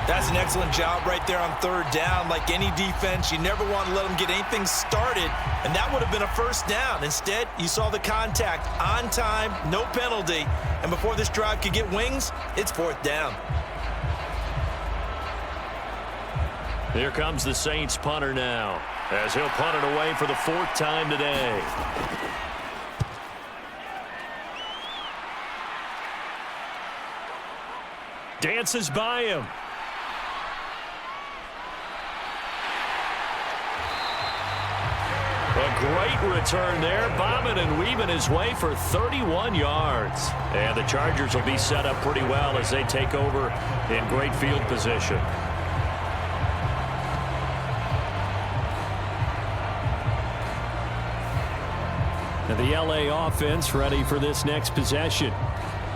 That's an excellent job right there on 3rd down. Like any defense, you never want to let them get anything started, and that would have been a 1st down. Instead, you saw the contact on time, no penalty, and before this drive could get wings, it's 4th down. Here comes the Saints punter now, as he'll punt it away for the 4th time today. dances by him. A great return there, bombing and weaving his way for 31 yards. And the Chargers will be set up pretty well as they take over in great field position. And the LA offense ready for this next possession.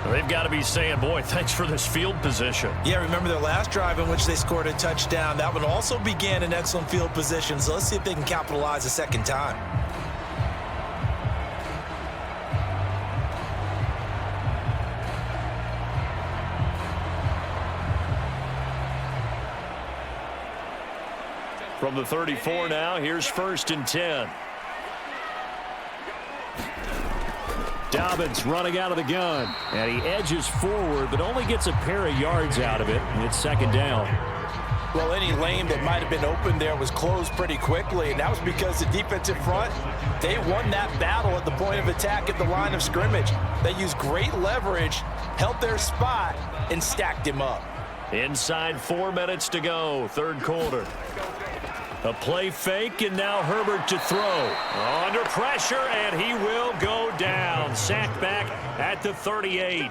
They've got to be saying, boy, thanks for this field position. Yeah, remember their last drive in which they scored a touchdown. That one also began in excellent field position, so let's see if they can capitalize a second time. From the 34 now, here's 1st and 10. Dobbins running out of the gun, and he edges forward, but only gets a pair of yards out of it, and it's 2nd down. Well, any lane that might have been open there was closed pretty quickly, and that was because the defensive front, they won that battle at the point of attack at the line of scrimmage. They used great leverage, held their spot, and stacked him up. Inside 4 minutes to go, 3rd quarter. A play fake, and now Herbert to throw. Under pressure, and he will go down. Sacked back at the 38.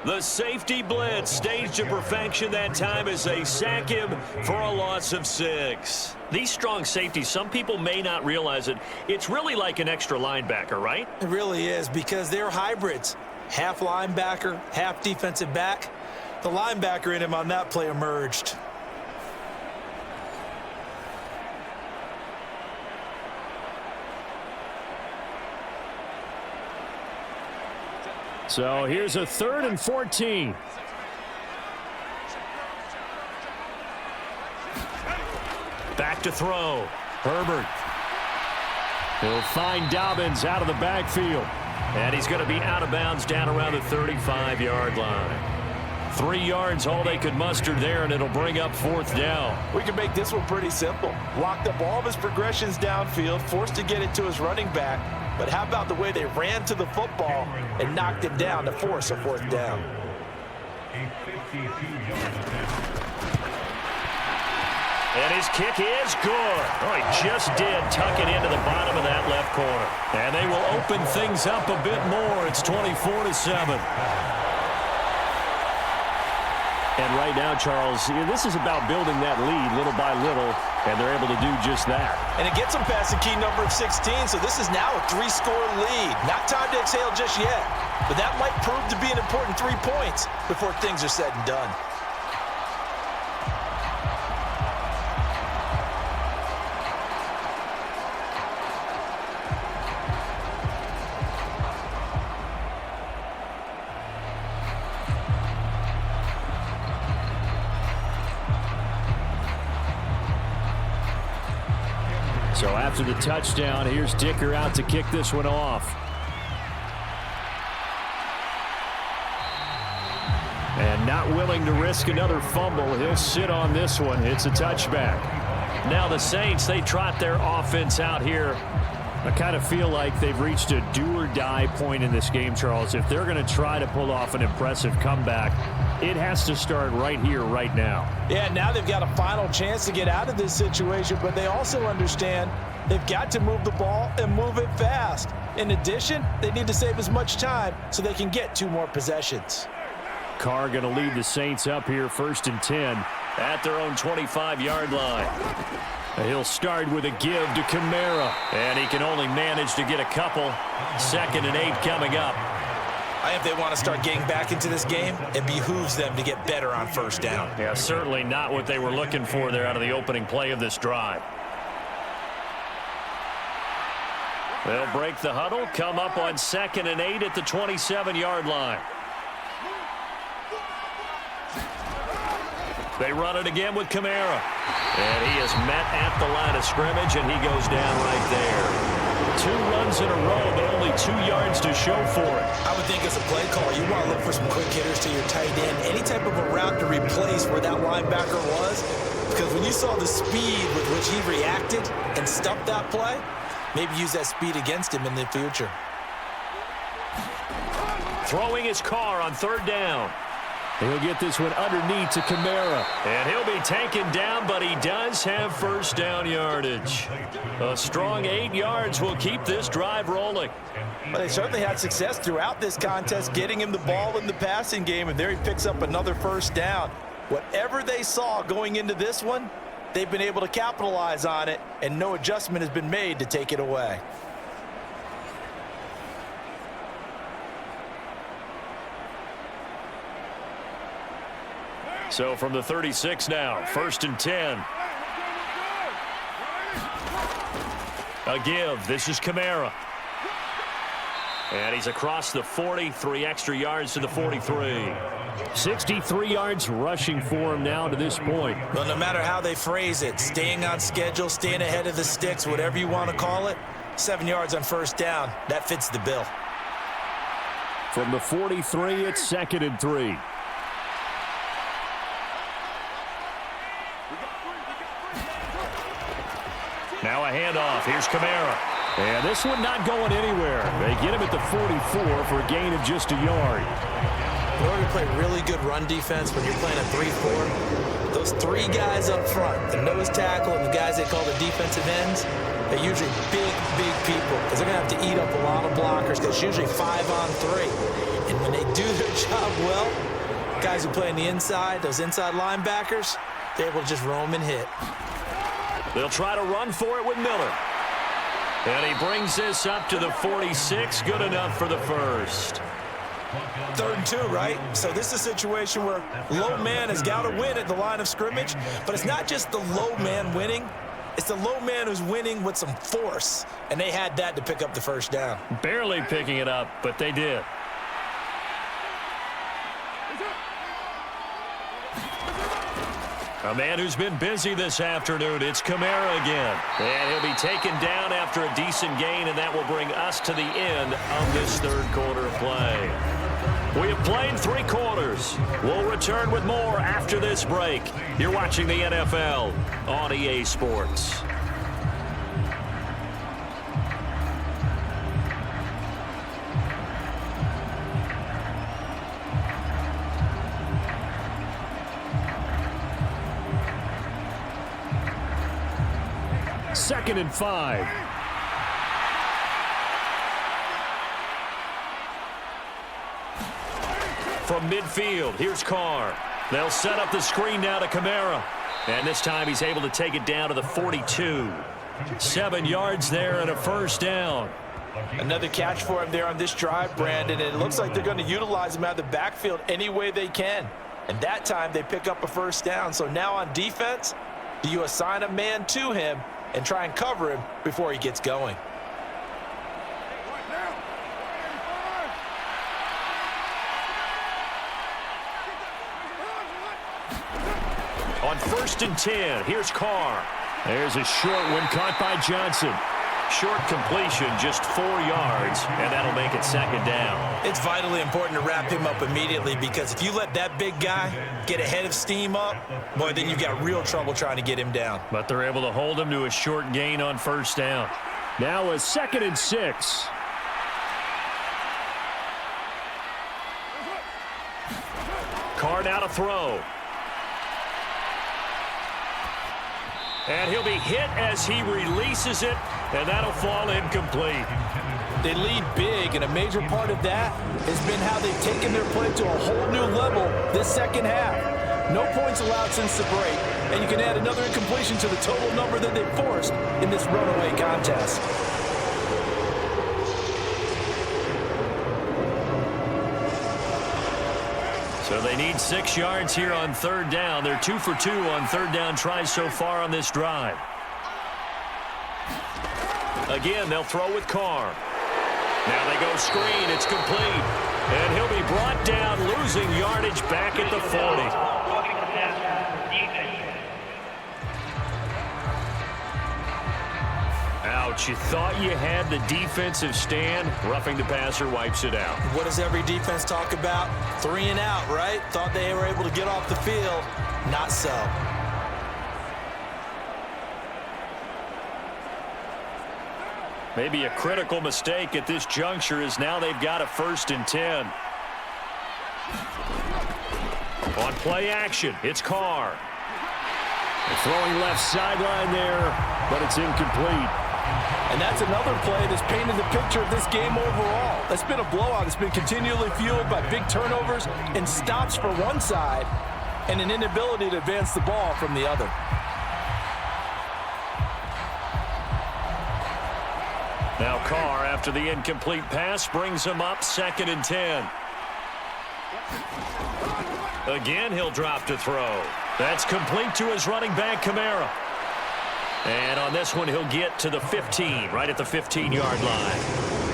The safety blitz staged to perfection that time as they sack him for a loss of 6. These strong safeties, some people may not realize it. It's really like an extra linebacker, right? It really is, because they're hybrids. Half linebacker, half defensive back. The linebacker in him on that play emerged. So here's a 3rd and 14. Back to throw. Herbert. He'll find Dobbins out of the backfield. And he's going to be out of bounds down around the 35-yard line. 3 yards, all they could muster there, and it'll bring up 4th down. We can make this one pretty simple. Locked up all of his progressions downfield, forced to get it to his running back. But how about the way they ran to the football and knocked him down to force a 4th down? And his kick is good. Oh, he just did tuck it into the bottom of that left corner. And they will open things up a bit more. It's 24-7. And right now, Charles, this is about building that lead little by little, and they're able to do just that. And it gets them past the key number of 16, so this is now a 3-score lead. Not time to exhale just yet, but that might prove to be an important 3 points before things are said and done. So after the touchdown, here's Dicker out to kick this one off. And not willing to risk another fumble, he'll sit on this one. It's a touchback. Now the Saints, they trot their offense out here. I kind of feel like they've reached a do-or-die point in this game, Charles. If they're going to try to pull off an impressive comeback, it has to start right here, right now. Yeah, now they've got a final chance to get out of this situation, but they also understand they've got to move the ball and move it fast. In addition, they need to save as much time so they can get 2 more possessions. Carr going to lead the Saints up here, 1st and 10 at their own 25-yard line. He'll start with a give to Kamara, and he can only manage to get a couple. 2nd and 8 coming up. If they want to start getting back into this game, it behooves them to get better on 1st down. Yeah, certainly not what they were looking for there out of the opening play of this drive. They'll break the huddle, come up on 2nd and 8 at the 27-yard line. They run it again with Kamara. And he is met at the line of scrimmage, and he goes down right there. 2 runs in a row, but only 2 yards to show for it. I would think as a play caller, you want to look for some quick hitters to your tight end. Any type of a route to replace where that linebacker was. Because when you saw the speed with which he reacted and stuffed that play, maybe use that speed against him in the future. Throwing his Carr on 3rd down. He'll get this one underneath to Kamara. And he'll be taken down, but he does have first down yardage. A strong 8 yards will keep this drive rolling. Well, they certainly had success throughout this contest, getting him the ball in the passing game, and there he picks up another first down. Whatever they saw going into this one, they've been able to capitalize on it, and no adjustment has been made to take it away. So from the 36 now, 1st and 10. A give. This is Kamara. And he's across the 40, 3 extra yards to the 43. 63 yards rushing for him now to this point. Well, no matter how they phrase it, staying on schedule, staying ahead of the sticks, whatever you want to call it, 7 yards on first down, that fits the bill. From the 43, it's 2nd and 3. Now a handoff. Here's Kamara. And this one not going anywhere. They get him at the 44 for a gain of just a yard. In order to play really good run defense when you're playing a 3-4, those 3 guys up front, the nose tackle and the guys they call the defensive ends, they're usually big people because they're going to have to eat up a lot of blockers because it's usually 5-on-3. And when they do their job well, guys who play on the inside, those inside linebackers, they're able to just roam and hit. They'll try to run for it with Miller. And he brings this up to the 46. Good enough for the first. 3rd and 2, right? So this is a situation where low man has got to win at the line of scrimmage, but it's not just the low man winning. It's the low man who's winning with some force, and they had that to pick up the first down. Barely picking it up, but they did. A man who's been busy this afternoon, it's Kamara again. And he'll be taken down after a decent gain, and that will bring us to the end of this 3rd quarter of play. We have played 3 quarters. We'll return with more after this break. You're watching the NFL on EA Sports. Second and 5. From midfield, here's Carr. They'll set up the screen now to Kamara. And this time he's able to take it down to the 42. 7 yards there and a first down. Another catch for him there on this drive, Brandon, and it looks like they're going to utilize him out of the backfield any way they can. And that time they pick up a first down. So now on defense, do you assign a man to him and try and cover him before he gets going? On 1st and 10, here's Carr. There's a short one caught by Johnson. Short completion, just 4 yards, and that'll make it 2nd down. It's vitally important to wrap him up immediately because if you let that big guy get ahead of steam up, boy, then you've got real trouble trying to get him down. But they're able to hold him to a short gain on first down. Now a 2nd and 6. Carr now to throw. And he'll be hit as he releases it, and that'll fall incomplete. They lead big, and a major part of that has been how they've taken their play to a whole new level this second half. No points allowed since the break, and you can add another incompletion to the total number that they forced in this runaway contest. So they need 6 yards here on 3rd down. They're 2 for 2 on 3rd down tries so far on this drive. Again, they'll throw with Carr. Now they go screen. It's complete. And he'll be brought down, losing yardage back at the 40. Ouch, you thought you had the defensive stand. Roughing the passer wipes it out. What does every defense talk about? 3 and out, right? Thought they were able to get off the field. Not so. Maybe a critical mistake at this juncture is now they've got a 1st and 10. On play action, it's Carr. They're throwing left sideline there, but it's incomplete. And that's another play that's painted the picture of this game overall. It's been a blowout. It's been continually fueled by big turnovers and stops for one side and an inability to advance the ball from the other. Now Carr, after the incomplete pass, brings him up 2nd and 10. Again, he'll drop to throw. That's complete to his running back, Kamara. And on this one, he'll get to the 15, right at the 15-yard line.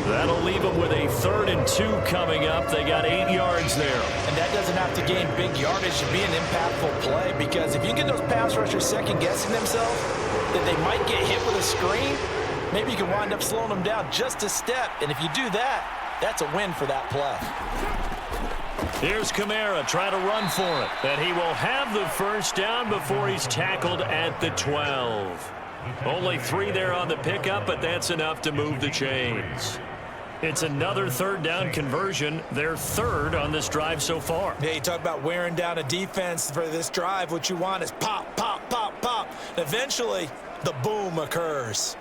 That'll leave him with a 3rd and 2 coming up. They got 8 yards there. And that doesn't have to gain big yardage to be an impactful play, because if you get those pass rushers second-guessing themselves, that they might get hit with a screen, maybe you can wind up slowing them down just a step. And if you do that, that's a win for that play. Here's Kamara trying to run for it. And he will have the first down before he's tackled at the 12. Only 3 there on the pickup, but that's enough to move the chains. It's another 3rd down conversion, their 3rd on this drive so far. Yeah, you talk about wearing down a defense for this drive. What you want is pop, pop, pop, pop. Eventually, the boom occurs.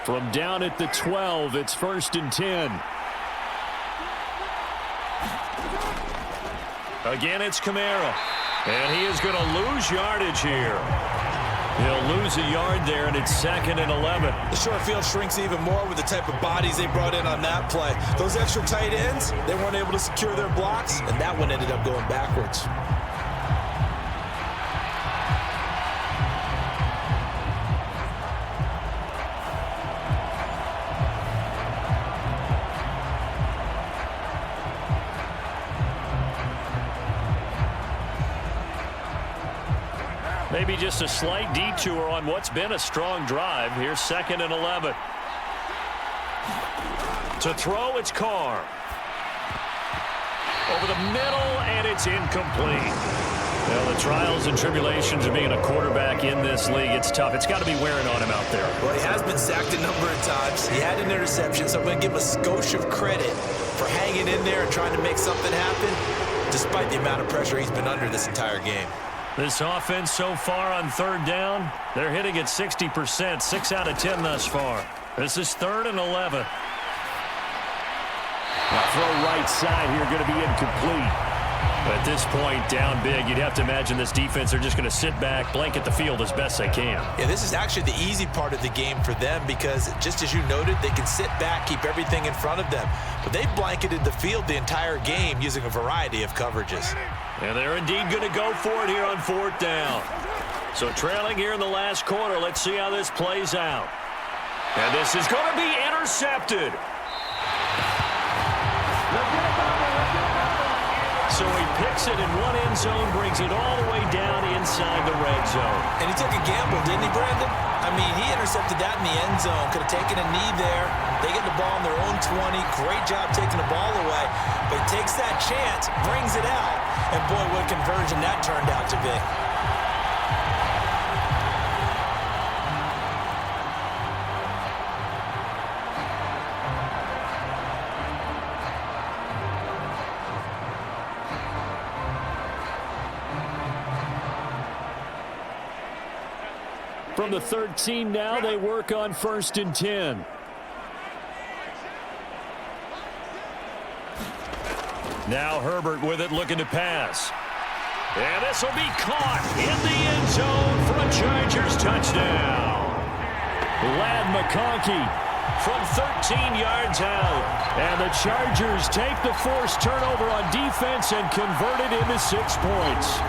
From down at the 12, it's 1st and 10. Again, it's Kamara. And he is going to lose yardage here. He'll lose a yard there, and it's 2nd and 11. The short field shrinks even more with the type of bodies they brought in on that play. Those extra tight ends, they weren't able to secure their blocks, and that one ended up going backwards. Maybe just a slight detour on what's been a strong drive. Here's 2nd and 11. To throw, it's Carr. Over the middle, and it's incomplete. Well, the trials and tribulations of being a quarterback in this league, it's tough. It's got to be wearing on him out there. Well, he has been sacked a number of times. He had an interception, so I'm going to give him a skosh of credit for hanging in there and trying to make something happen, despite the amount of pressure he's been under this entire game. This offense so far on 3rd down, they're hitting at 60%, 6 out of 10 thus far. This is 3rd and 11. Now throw right side here, going to be incomplete. At this point, down big, you'd have to imagine this defense, they're just going to sit back, blanket the field as best they can. Yeah, this is actually the easy part of the game for them, because just as you noted, they can sit back, keep everything in front of them. But they've blanketed the field the entire game using a variety of coverages. And they're indeed going to go for it here on 4th down. So trailing here in the last quarter, let's see how this plays out. And this is going to be intercepted. So he picks it in one end zone, brings it all the way down inside the red zone. And he took a gamble, didn't he, Brandon? I mean, he intercepted that in the end zone. Could have taken a knee there. They get the ball on their own 20. Great job taking the ball away. But he takes that chance, brings it out. And boy, what a conversion that turned out to be. From the 13 now, they work on 1st and 10. Now Herbert with it, looking to pass. And this will be caught in the end zone for a Chargers touchdown. Lad McConkey from 13 yards out. And the Chargers take the forced turnover on defense and convert it into 6 points.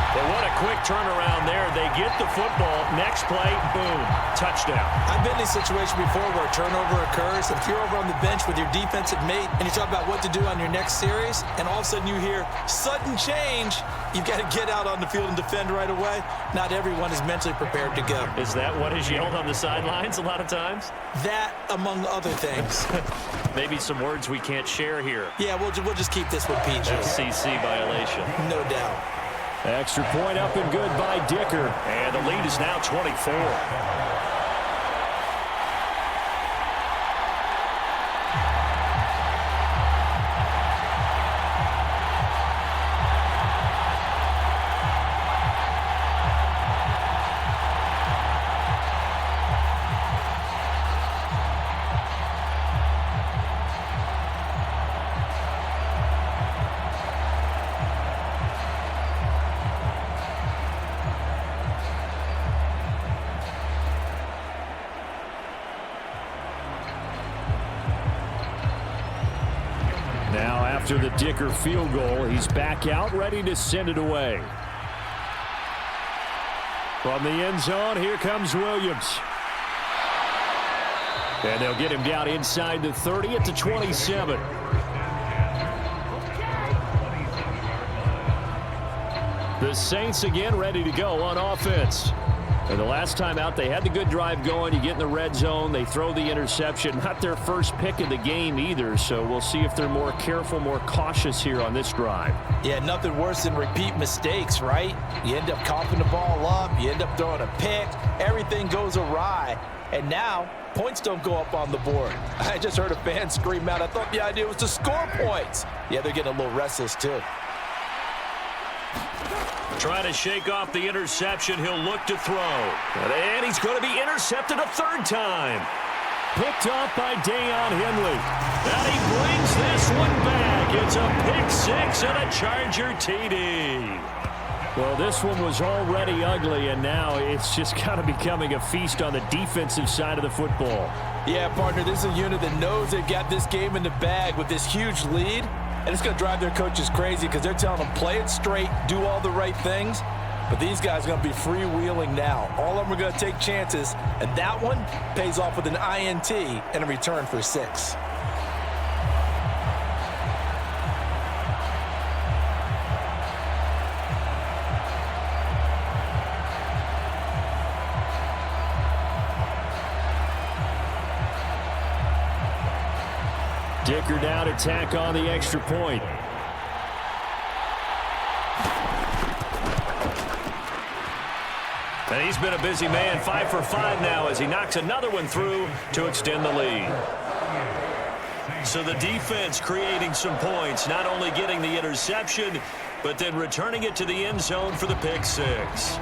But what a quick turnaround there. They get the football. Next play, boom, touchdown. I've been in a situation before where a turnover occurs. If you're over on the bench with your defensive mate and you talk about what to do on your next series, and all of a sudden you hear sudden change, you've got to get out on the field and defend right away. Not everyone is mentally prepared to go. Is that what is yelled on the sidelines a lot of times? That, among other things. Maybe some words we can't share here. Yeah, we'll just keep this one PG. FCC violation. No doubt. Extra point up and good by Dicker. And the lead is now 24. after the Dicker field goal. He's back out, ready to send it away. From the end zone, here comes Williams. And they'll get him down inside the 30 at the 27. The Saints again ready to go on offense. And the last time out, they had the good drive going. You get in the red zone, they throw the interception. Not their first pick of the game either, so we'll see if they're more careful, more cautious here on this drive. Yeah, nothing worse than repeat mistakes, right? You end up coughing the ball up, you end up throwing a pick, everything goes awry, and now points don't go up on the board. I just heard a fan scream out, I thought the idea was to score points. Yeah, they're getting a little restless too. Trying to shake off the interception. He'll look to throw. And he's going to be intercepted a third time. Picked off by Deion Henley. And he brings this one back. It's a pick six and a Charger TD. Well, this one was already ugly, and now it's just kind of becoming a feast on the defensive side of the football. Yeah, partner, this is a unit that knows they've got this game in the bag with this huge lead. And it's going to drive their coaches crazy because they're telling them, play it straight, do all the right things. But these guys are going to be freewheeling now. All of them are going to take chances, and that one pays off with an INT and a return for 6. Dicker down to tack on the extra point. And he's been a busy man, 5 for 5 now as he knocks another one through to extend the lead. So the defense creating some points, not only getting the interception, but then returning it to the end zone for the pick six.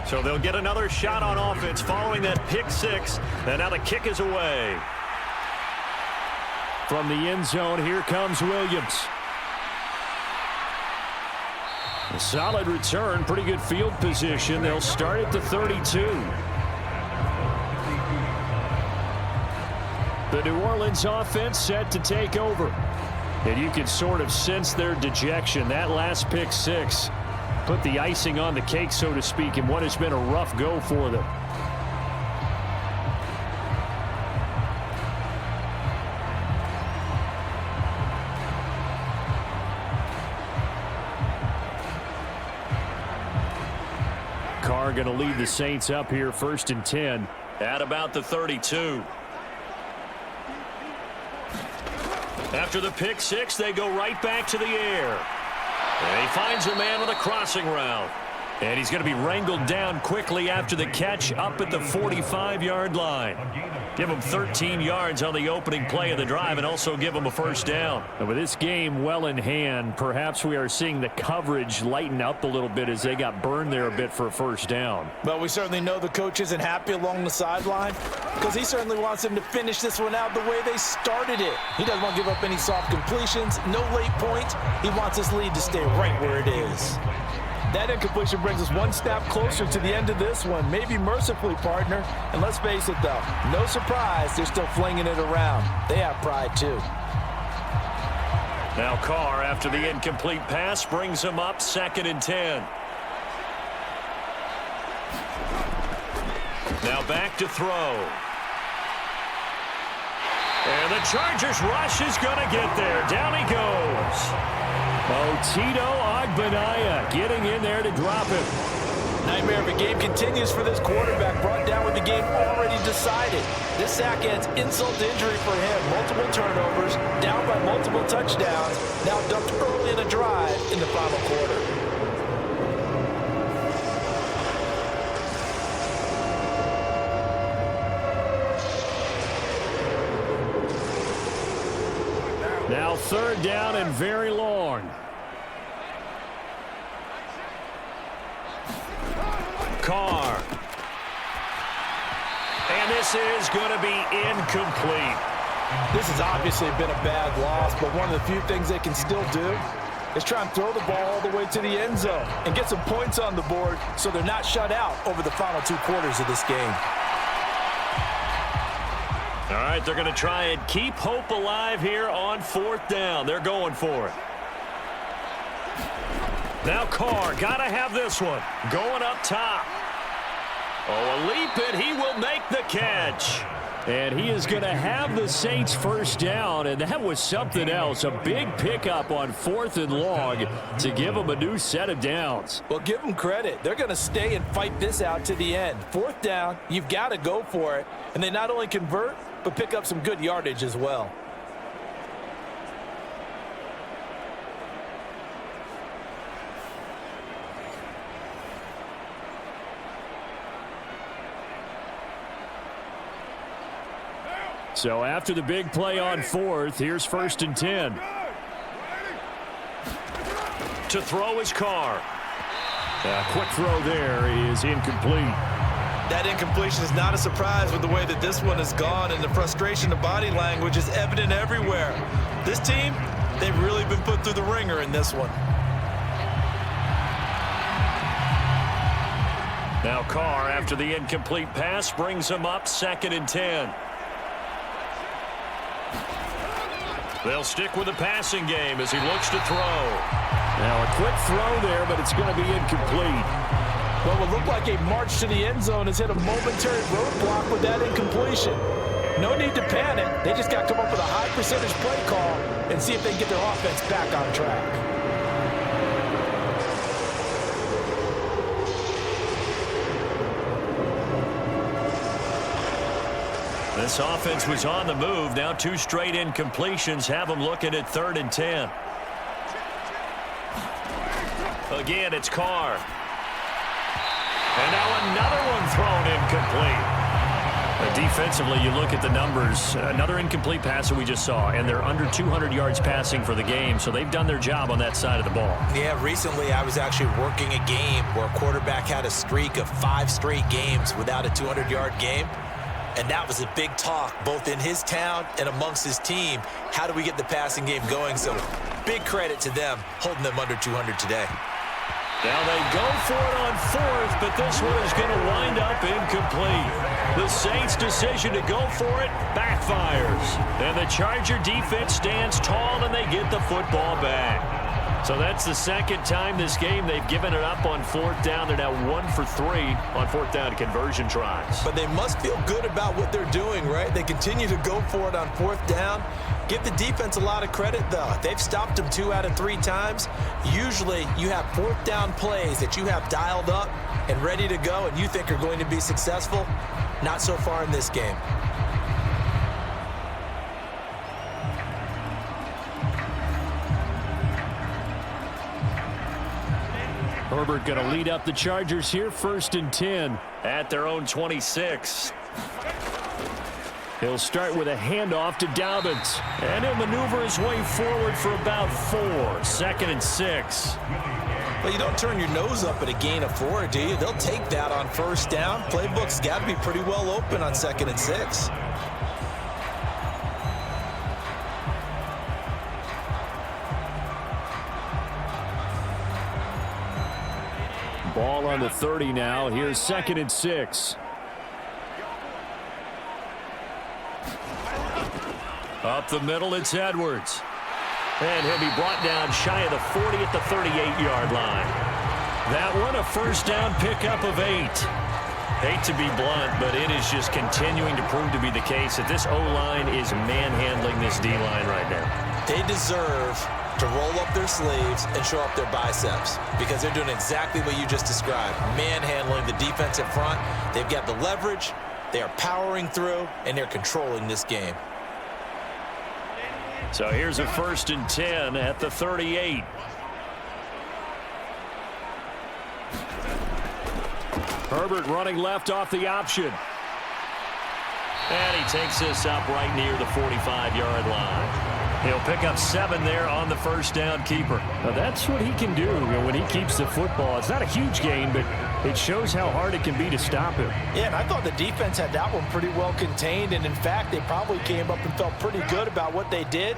So they'll get another shot on offense following that pick six. And now the kick is away. From the end zone, here comes Williams. A solid return, pretty good field position. They'll start at the 32. The New Orleans offense set to take over. And you can sort of sense their dejection. That last pick six put the icing on the cake, so to speak, in what has been a rough go for them. Carr going to lead the Saints up here, 1st and 10 at about the 32. After the pick six, they go right back to the air. And he finds a man with a crossing route. And he's going to be wrangled down quickly after the catch up at the 45-yard line. Give him 13 yards on the opening play of the drive and also give him a first down. And with this game well in hand, perhaps we are seeing the coverage lighten up a little bit as they got burned there a bit for a first down. But we certainly know the coach isn't happy along the sideline because he certainly wants them to finish this one out the way they started it. He doesn't want to give up any soft completions, no late points. He wants his lead to stay right where it is. That incompletion brings us one step closer to the end of this one, maybe mercifully, partner. And let's face it, though, no surprise, they're still flinging it around. They have pride, too. Now Carr, after the incomplete pass, brings him up 2nd and 10. Now back to throw. And the Chargers rush is going to get there. Down he goes. Tito Agbanaya getting in there to drop him. Nightmare of a game continues for this quarterback, brought down with the game already decided. This sack adds insult to injury for him. Multiple turnovers, down by multiple touchdowns, now dumped early in the drive in the final quarter. Now 3rd down and very long. Carr. And this is going to be incomplete. This has obviously been a bad loss, but one of the few things they can still do is try and throw the ball all the way to the end zone and get some points on the board so they're not shut out over the final 2 quarters of this game. All right, they're going to try and keep hope alive here on 4th down. They're going for it. Now Carr, got to have this one. Going up top. Oh, a leap, and he will make the catch. And he is going to have the Saints first down, and that was something else. A big pickup on 4th and long to give them a new set of downs. Well, give them credit. They're going to stay and fight this out to the end. 4th down, you've got to go for it. And they not only convert, but pick up some good yardage as well. So after the big play on 4th, here's 1st and 10. To throw his Carr. A quick throw there is incomplete. That incompletion is not a surprise with the way that this one has gone, and the frustration of body language is evident everywhere. This team, they've really been put through the ringer in this one. Now Carr, after the incomplete pass, brings him up 2nd and 10. They'll stick with the passing game as he looks to throw. Now a quick throw there, but it's going to be incomplete. What will look like a march to the end zone has hit a momentary roadblock with that incompletion. No need to panic. They just got to come up with a high percentage play call and see if they can get their offense back on track. This offense was on the move. Now 2 straight incompletions have them looking at 3rd and 10. Again, it's Carr. And now another one thrown incomplete. Defensively, you look at the numbers. Another incomplete pass that we just saw, and they're under 200 yards passing for the game, so they've done their job on that side of the ball. Yeah, recently I was actually working a game where a quarterback had a streak of 5 straight games without a 200-yard game. And that was a big talk, both in his town and amongst his team. How do we get the passing game going? So big credit to them, holding them under 200 today. Now they go for it on 4th, but this one is going to wind up incomplete. The Saints' decision to go for it backfires. And the Charger defense stands tall, and they get the football back. So that's the 2nd time this game they've given it up on 4th down. They're now 1 for 3 on 4th down conversion tries. But they must feel good about what they're doing, right? They continue to go for it on 4th down. Give the defense a lot of credit, though. They've stopped them 2 out of 3 times. Usually, you have 4th down plays that you have dialed up and ready to go and you think are going to be successful. Not so far in this game. Herbert going to lead up the Chargers here, 1st and 10 at their own 26. He'll start with a handoff to Dobbins, and he'll maneuver his way forward for about 4, 2nd and 6. Well, you don't turn your nose up at a gain of 4, do you? They'll take that on 1st down. Playbook's got to be pretty well open on 2nd and 6. Ball on the 30 now. Here's 2nd and 6. Up the middle, it's Edwards. And he'll be brought down shy of the 40 at the 38-yard line. That one a 1st down pickup of 8. Hate to be blunt, but it is just continuing to prove to be the case that this O-line is manhandling this D-line right now. They deserve to roll up their sleeves and show up their biceps because they're doing exactly what you just described, manhandling the defensive front. They've got the leverage, they are powering through, and they're controlling this game. So here's a 1st and 10 at the 38. Herbert running left off the option. And he takes this up right near the 45-yard line. He'll pick up 7 there on the first down keeper. Now that's what he can do when he keeps the football. It's not a huge gain, but it shows how hard it can be to stop him. Yeah, and I thought the defense had that one pretty well contained, and in fact, they probably came up and felt pretty good about what they did.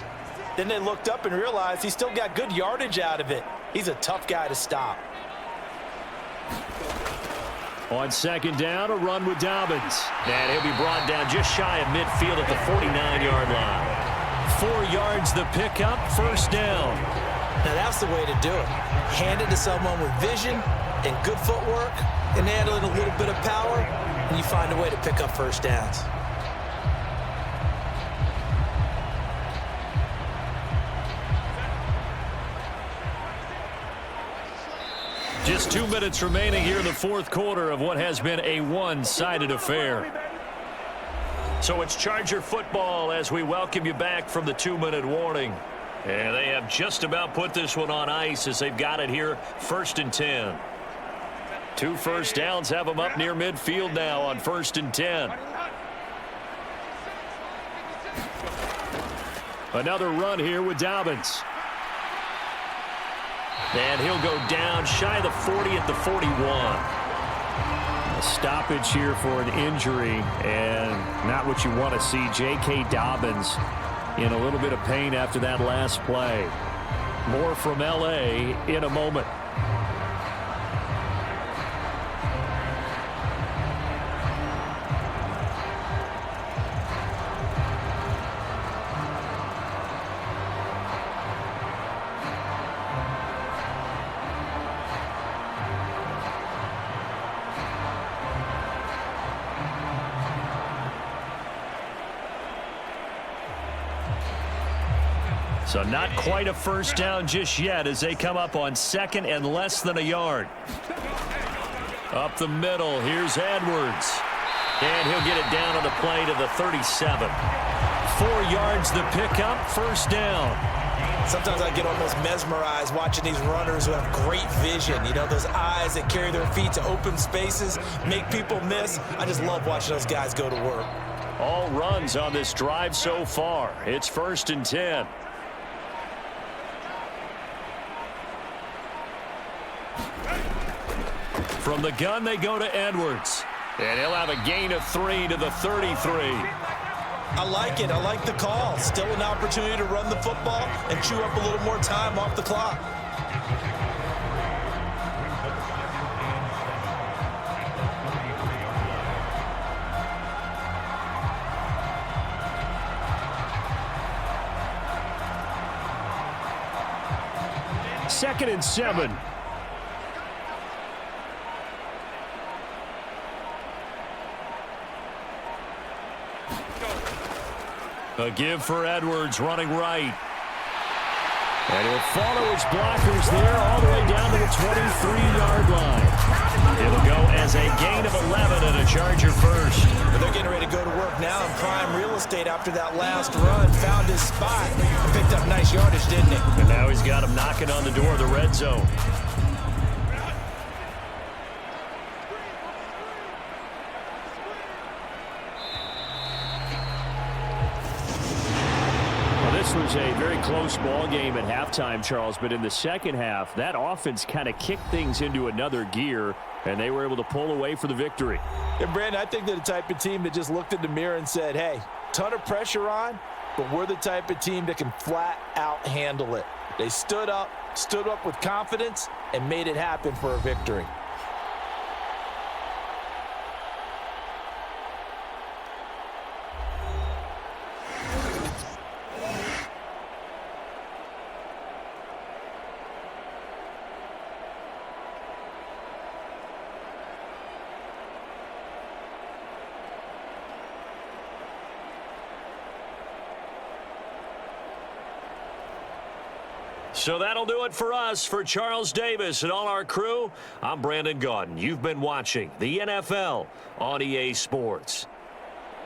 Then they looked up and realized he still got good yardage out of it. He's a tough guy to stop. On second down, a run with Dobbins. And he'll be brought down just shy of midfield at the 49-yard line. 4 yards the pickup, first down. Now that's the way to do it. Hand it to someone with vision and good footwork, and add in a little bit of power, and you find a way to pick up first downs. Just 2 minutes remaining here in the fourth quarter of what has been a one-sided affair. So it's Charger football as we welcome you back from the 2-minute warning. And they have just about put this one on ice as they've got it here, 1st and 10. 2 first downs have them up near midfield now on 1st and 10. Another run here with Dobbins. And he'll go down shy of the 40 at the 41. A stoppage here for an injury, and not what you want to see. J.K. Dobbins in a little bit of pain after that last play. More from L.A. in a moment. So not quite a first down just yet as they come up on 2nd and less than a yard. Up the middle, here's Edwards. And he'll get it down on the play to the 37. 4 yards the pickup, first down. Sometimes I get almost mesmerized watching these runners who have great vision. You know, those eyes that carry their feet to open spaces, make people miss. I just love watching those guys go to work. All runs on this drive so far. It's 1st and 10. From the gun, they go to Edwards. And he'll have a gain of 3 to the 33. I like it. I like the call. Still an opportunity to run the football and chew up a little more time off the clock. Second and 7. A give for Edwards, running right. And he'll follow his blockers there all the way down to the 23-yard line. It'll go as a gain of 11 and a Charger first. But they're getting ready to go to work now in prime real estate after that last run. Found his spot and picked up nice yardage, didn't he? And now he's got him knocking on the door of the red zone. This was a very close ball game at halftime, Charles, but in the second half, that offense kind of kicked things into another gear, and they were able to pull away for the victory. And, Brandon, I think they're the type of team that just looked in the mirror and said, hey, ton of pressure on, but we're the type of team that can flat out handle it. They stood up with confidence, and made it happen for a victory. So that'll do it for us. For Charles Davis and all our crew, I'm Brandon Gaudin. You've been watching the NFL on EA Sports.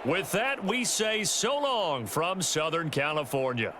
With that, we say so long from Southern California.